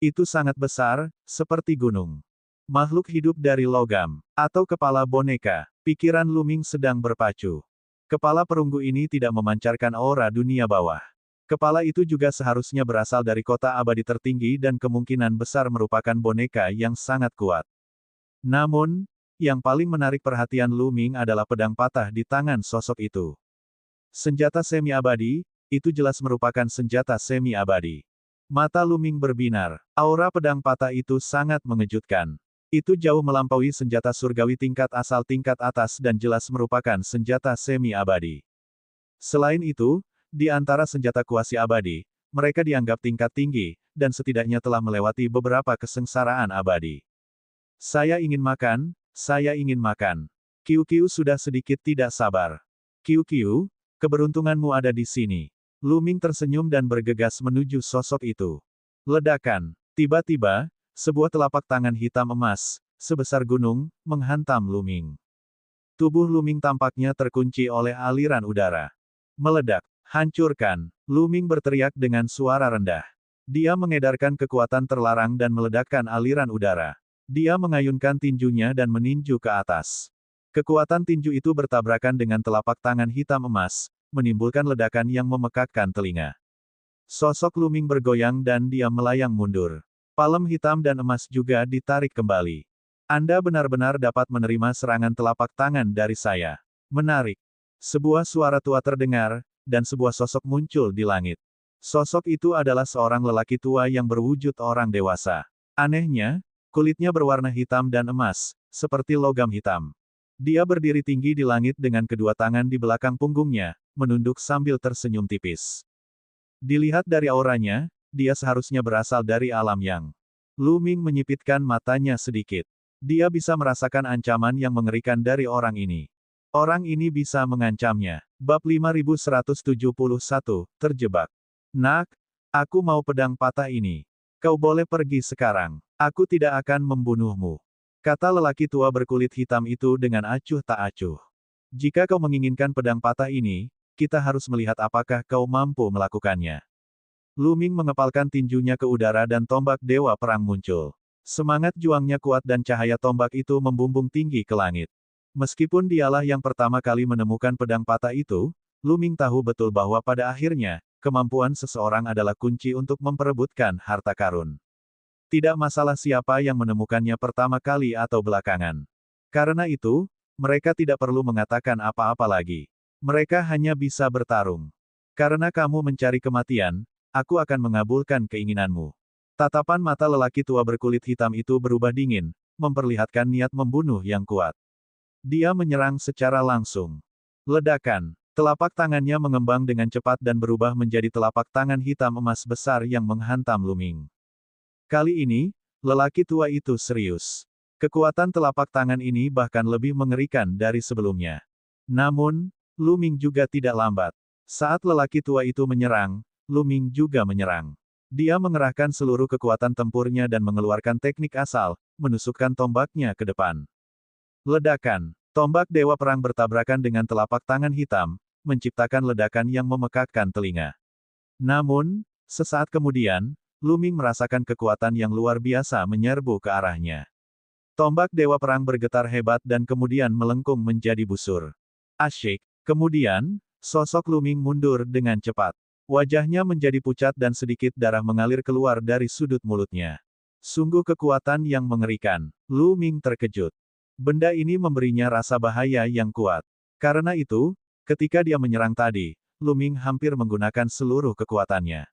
Itu sangat besar, seperti gunung. Makhluk hidup dari logam, atau kepala boneka, pikiran Lu Ming sedang berpacu. Kepala perunggu ini tidak memancarkan aura dunia bawah. Kepala itu juga seharusnya berasal dari kota abadi tertinggi dan kemungkinan besar merupakan boneka yang sangat kuat. Namun, yang paling menarik perhatian Lu Ming adalah pedang patah di tangan sosok itu. Senjata semi-abadi, itu jelas merupakan senjata semi-abadi. Mata Luming berbinar. Aura pedang patah itu sangat mengejutkan. Itu jauh melampaui senjata surgawi tingkat asal tingkat atas dan jelas merupakan senjata semi-abadi. Selain itu, di antara senjata kuasi abadi, mereka dianggap tingkat tinggi, dan setidaknya telah melewati beberapa kesengsaraan abadi. Saya ingin makan, saya ingin makan. Qiu sudah sedikit tidak sabar. Qiu, keberuntunganmu ada di sini. Luming tersenyum dan bergegas menuju sosok itu. Ledakan. Tiba-tiba, sebuah telapak tangan hitam emas, sebesar gunung, menghantam Luming. Tubuh Luming tampaknya terkunci oleh aliran udara. Meledak. Hancurkan. Luming berteriak dengan suara rendah. Dia mengedarkan kekuatan terlarang dan meledakkan aliran udara. Dia mengayunkan tinjunya dan meninju ke atas. Kekuatan tinju itu bertabrakan dengan telapak tangan hitam emas, menimbulkan ledakan yang memekakkan telinga. Sosok Luming bergoyang dan dia melayang mundur. Palem hitam dan emas juga ditarik kembali. Anda benar-benar dapat menerima serangan telapak tangan dari saya. Menarik. Sebuah suara tua terdengar, dan sebuah sosok muncul di langit. Sosok itu adalah seorang lelaki tua yang berwujud orang dewasa. Anehnya, kulitnya berwarna hitam dan emas, seperti logam hitam. Dia berdiri tinggi di langit dengan kedua tangan di belakang punggungnya, menunduk sambil tersenyum tipis. Dilihat dari auranya, dia seharusnya berasal dari alam yang. Luming menyipitkan matanya sedikit. Dia bisa merasakan ancaman yang mengerikan dari orang ini. Orang ini bisa mengancamnya. Bab 5171, terjebak. Nak, aku mau pedang patah ini. Kau boleh pergi sekarang. Aku tidak akan membunuhmu. Kata lelaki tua berkulit hitam itu dengan acuh tak acuh. Jika kau menginginkan pedang patah ini, kita harus melihat apakah kau mampu melakukannya. Luming mengepalkan tinjunya ke udara dan tombak dewa perang muncul. Semangat juangnya kuat dan cahaya tombak itu membumbung tinggi ke langit. Meskipun dialah yang pertama kali menemukan pedang patah itu, Luming tahu betul bahwa pada akhirnya, kemampuan seseorang adalah kunci untuk memperebutkan harta karun. Tidak masalah siapa yang menemukannya pertama kali atau belakangan. Karena itu, mereka tidak perlu mengatakan apa-apa lagi. Mereka hanya bisa bertarung. Karena kamu mencari kematian, aku akan mengabulkan keinginanmu. Tatapan mata lelaki tua berkulit hitam itu berubah dingin, memperlihatkan niat membunuh yang kuat. Dia menyerang secara langsung. Ledakan. Telapak tangannya mengembang dengan cepat dan berubah menjadi telapak tangan hitam emas besar yang menghantam Luming. Kali ini, lelaki tua itu serius. Kekuatan telapak tangan ini bahkan lebih mengerikan dari sebelumnya. Namun, Luming juga tidak lambat. Saat lelaki tua itu menyerang, Luming juga menyerang. Dia mengerahkan seluruh kekuatan tempurnya dan mengeluarkan teknik asal, menusukkan tombaknya ke depan. Ledakan. Tombak dewa perang bertabrakan dengan telapak tangan hitam, menciptakan ledakan yang memekakkan telinga. Namun, sesaat kemudian, Luming merasakan kekuatan yang luar biasa menyerbu ke arahnya. Tombak dewa perang bergetar hebat dan kemudian melengkung menjadi busur. Asyik. Kemudian, sosok Luming mundur dengan cepat. Wajahnya menjadi pucat dan sedikit darah mengalir keluar dari sudut mulutnya. Sungguh kekuatan yang mengerikan. Luming terkejut. Benda ini memberinya rasa bahaya yang kuat. Karena itu, ketika dia menyerang tadi, Luming hampir menggunakan seluruh kekuatannya.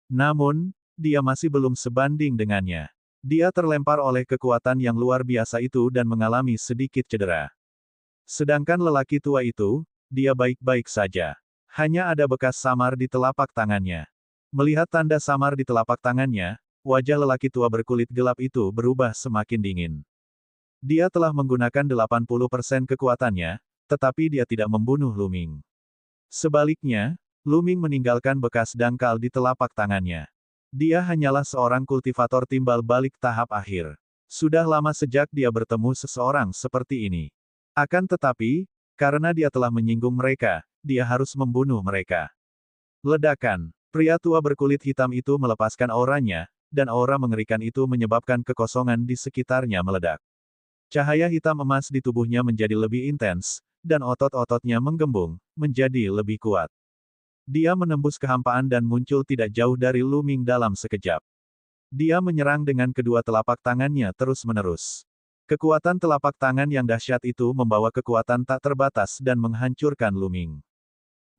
Namun, dia masih belum sebanding dengannya. Dia terlempar oleh kekuatan yang luar biasa itu dan mengalami sedikit cedera. Sedangkan lelaki tua itu, dia baik-baik saja. Hanya ada bekas samar di telapak tangannya. Melihat tanda samar di telapak tangannya, wajah lelaki tua berkulit gelap itu berubah semakin dingin. Dia telah menggunakan 80% kekuatannya, tetapi dia tidak membunuh Luming. Sebaliknya, Luming meninggalkan bekas dangkal di telapak tangannya. Dia hanyalah seorang kultivator timbal balik tahap akhir. Sudah lama sejak dia bertemu seseorang seperti ini. Akan tetapi, karena dia telah menyinggung mereka, dia harus membunuh mereka. Ledakan. Pria tua berkulit hitam itu melepaskan auranya, dan aura mengerikan itu menyebabkan kekosongan di sekitarnya meledak. Cahaya hitam emas di tubuhnya menjadi lebih intens, dan otot-ototnya menggembung, menjadi lebih kuat. Dia menembus kehampaan dan muncul tidak jauh dari Luming dalam sekejap. Dia menyerang dengan kedua telapak tangannya terus-menerus. Kekuatan telapak tangan yang dahsyat itu membawa kekuatan tak terbatas dan menghancurkan Luming.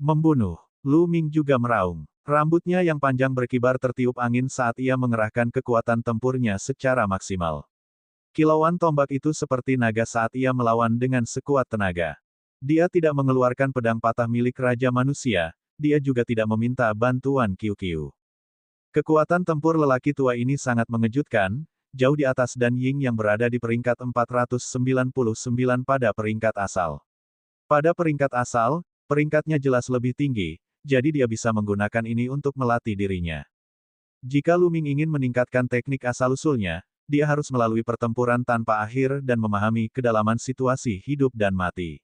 Membunuh. Lu Ming juga meraung. Rambutnya yang panjang berkibar tertiup angin saat ia mengerahkan kekuatan tempurnya secara maksimal. Kilauan tombak itu seperti naga saat ia melawan dengan sekuat tenaga. Dia tidak mengeluarkan pedang patah milik Raja Manusia, dia juga tidak meminta bantuan Qiu-Qiu. Kekuatan tempur lelaki tua ini sangat mengejutkan, jauh di atas Dan Ying yang berada di peringkat 499 pada peringkat asal. Pada peringkat asal, peringkatnya jelas lebih tinggi, jadi dia bisa menggunakan ini untuk melatih dirinya. Jika Lu Ming ingin meningkatkan teknik asal-usulnya, dia harus melalui pertempuran tanpa akhir dan memahami kedalaman situasi hidup dan mati.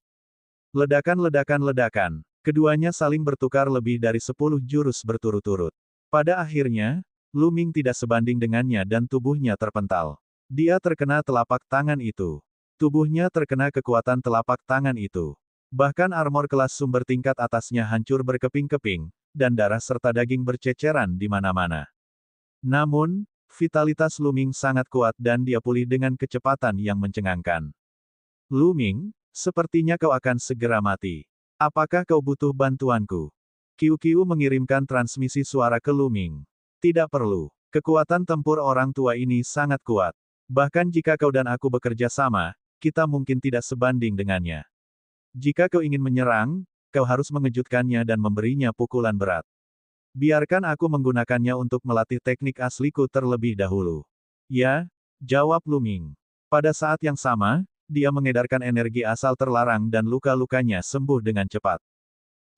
Ledakan-ledakan-ledakan. Keduanya saling bertukar lebih dari 10 jurus berturut-turut. Pada akhirnya, Lu Ming tidak sebanding dengannya dan tubuhnya terpental. Dia terkena telapak tangan itu. Tubuhnya terkena kekuatan telapak tangan itu. Bahkan armor kelas sumber tingkat atasnya hancur berkeping-keping, dan darah serta daging berceceran di mana-mana. Namun, vitalitas Lu Ming sangat kuat dan dia pulih dengan kecepatan yang mencengangkan. Lu Ming, sepertinya kau akan segera mati. Apakah kau butuh bantuanku? Qiu-Qiu mengirimkan transmisi suara ke Lu Ming. Tidak perlu. Kekuatan tempur orang tua ini sangat kuat. Bahkan jika kau dan aku bekerja sama, kita mungkin tidak sebanding dengannya. Jika kau ingin menyerang, kau harus mengejutkannya dan memberinya pukulan berat. Biarkan aku menggunakannya untuk melatih teknik asliku terlebih dahulu. Ya, jawab Lu Ming. Pada saat yang sama, dia mengedarkan energi asal terlarang dan luka-lukanya sembuh dengan cepat.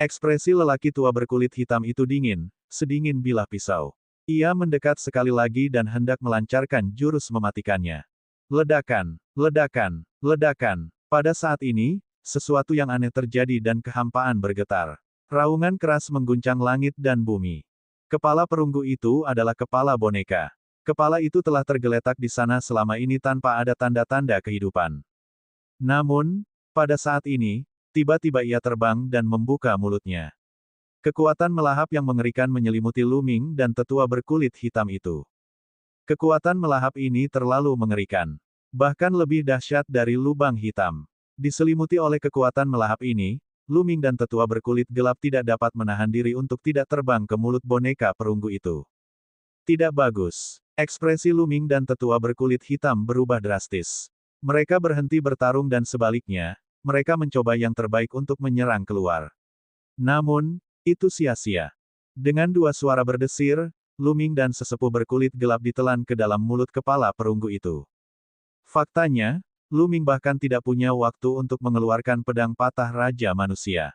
Ekspresi lelaki tua berkulit hitam itu dingin, sedingin bilah pisau. Ia mendekat sekali lagi dan hendak melancarkan jurus mematikannya. Ledakan, ledakan, ledakan. Pada saat ini, sesuatu yang aneh terjadi dan kehampaan bergetar. Raungan keras mengguncang langit dan bumi. Kepala perunggu itu adalah kepala boneka. Kepala itu telah tergeletak di sana selama ini tanpa ada tanda-tanda kehidupan. Namun, pada saat ini, tiba-tiba ia terbang dan membuka mulutnya. Kekuatan melahap yang mengerikan menyelimuti Lu Ming dan tetua berkulit hitam itu. Kekuatan melahap ini terlalu mengerikan. Bahkan lebih dahsyat dari lubang hitam. Diselimuti oleh kekuatan melahap ini, Lu Ming dan tetua berkulit gelap tidak dapat menahan diri untuk tidak terbang ke mulut boneka perunggu itu. Tidak bagus. Ekspresi Lu Ming dan tetua berkulit hitam berubah drastis. Mereka berhenti bertarung dan sebaliknya, mereka mencoba yang terbaik untuk menyerang keluar. Namun, itu sia-sia. Dengan dua suara berdesir, Lu Ming dan sesepuh berkulit gelap ditelan ke dalam mulut kepala perunggu itu. Faktanya, Lu Ming bahkan tidak punya waktu untuk mengeluarkan pedang patah Raja Manusia.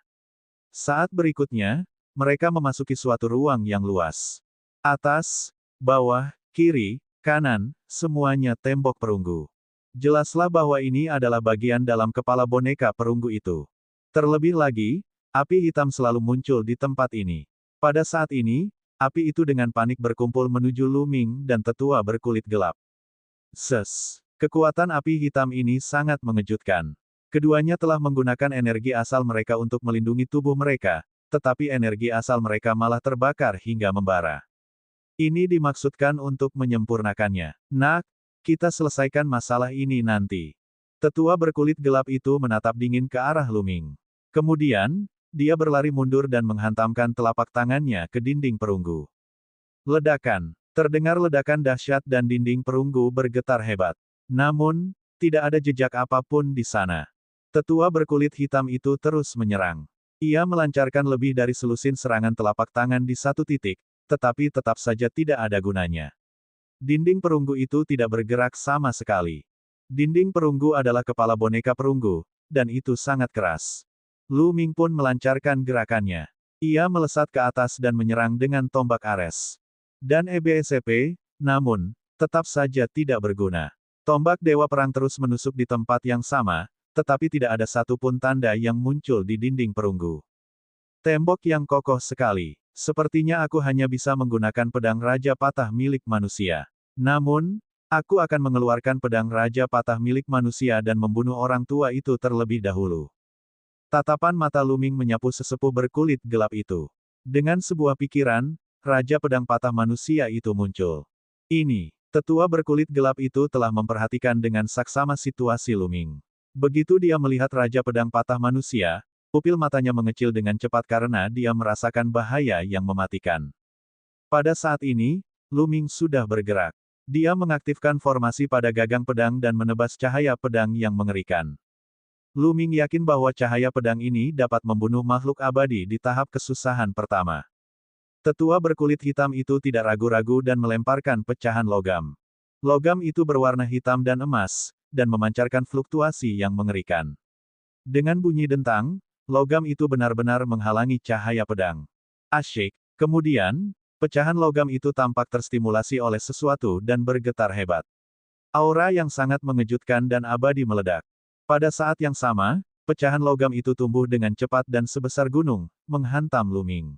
Saat berikutnya, mereka memasuki suatu ruang yang luas. Atas, bawah, kiri, kanan, semuanya tembok perunggu. Jelaslah bahwa ini adalah bagian dalam kepala boneka perunggu itu. Terlebih lagi, api hitam selalu muncul di tempat ini. Pada saat ini, api itu dengan panik berkumpul menuju Lu Ming dan tetua berkulit gelap. Kekuatan api hitam ini sangat mengejutkan. Keduanya telah menggunakan energi asal mereka untuk melindungi tubuh mereka, tetapi energi asal mereka malah terbakar hingga membara. Ini dimaksudkan untuk menyempurnakannya. Nak, kita selesaikan masalah ini nanti. Tetua berkulit gelap itu menatap dingin ke arah Lu Ming. Kemudian, dia berlari mundur dan menghantamkan telapak tangannya ke dinding perunggu. Ledakan. Terdengar ledakan dahsyat dan dinding perunggu bergetar hebat. Namun, tidak ada jejak apapun di sana. Tetua berkulit hitam itu terus menyerang. Ia melancarkan lebih dari selusin serangan telapak tangan di satu titik, tetapi tetap saja tidak ada gunanya. Dinding perunggu itu tidak bergerak sama sekali. Dinding perunggu adalah kepala boneka perunggu, dan itu sangat keras. Lu Ming pun melancarkan gerakannya. Ia melesat ke atas dan menyerang dengan tombak Ares. Dan EBSP, namun, tetap saja tidak berguna. Tombak Dewa Perang terus menusuk di tempat yang sama, tetapi tidak ada satupun tanda yang muncul di dinding perunggu. Tembok yang kokoh sekali. Sepertinya aku hanya bisa menggunakan pedang Raja Patah milik manusia. Namun, aku akan mengeluarkan pedang Raja Patah milik manusia dan membunuh orang tua itu terlebih dahulu. Tatapan mata Lu Ming menyapu sesepuh berkulit gelap itu. Dengan sebuah pikiran, Raja Pedang Patah manusia itu muncul. Ini, tetua berkulit gelap itu telah memperhatikan dengan saksama situasi Lu Ming. Begitu dia melihat Raja Pedang Patah manusia, Pupil matanya mengecil dengan cepat karena dia merasakan bahaya yang mematikan. Pada saat ini, Lu Ming sudah bergerak. Dia mengaktifkan formasi pada gagang pedang dan menebas cahaya pedang yang mengerikan. Lu Ming yakin bahwa cahaya pedang ini dapat membunuh makhluk abadi di tahap kesusahan pertama. Tetua berkulit hitam itu tidak ragu-ragu dan melemparkan pecahan logam. Logam itu berwarna hitam dan emas, dan memancarkan fluktuasi yang mengerikan. Dengan bunyi dentang, logam itu benar-benar menghalangi cahaya pedang. Asyik. Kemudian, pecahan logam itu tampak terstimulasi oleh sesuatu dan bergetar hebat. Aura yang sangat mengejutkan dan abadi meledak. Pada saat yang sama, pecahan logam itu tumbuh dengan cepat dan sebesar gunung, menghantam Lu Ming.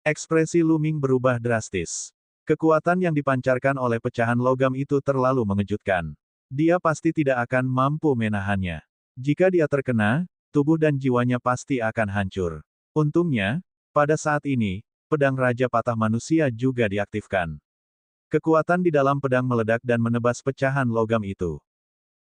Ekspresi Lu Ming berubah drastis. Kekuatan yang dipancarkan oleh pecahan logam itu terlalu mengejutkan. Dia pasti tidak akan mampu menahannya. Jika dia terkena, tubuh dan jiwanya pasti akan hancur. Untungnya, pada saat ini, pedang Raja Patah Manusia juga diaktifkan. Kekuatan di dalam pedang meledak dan menebas pecahan logam itu.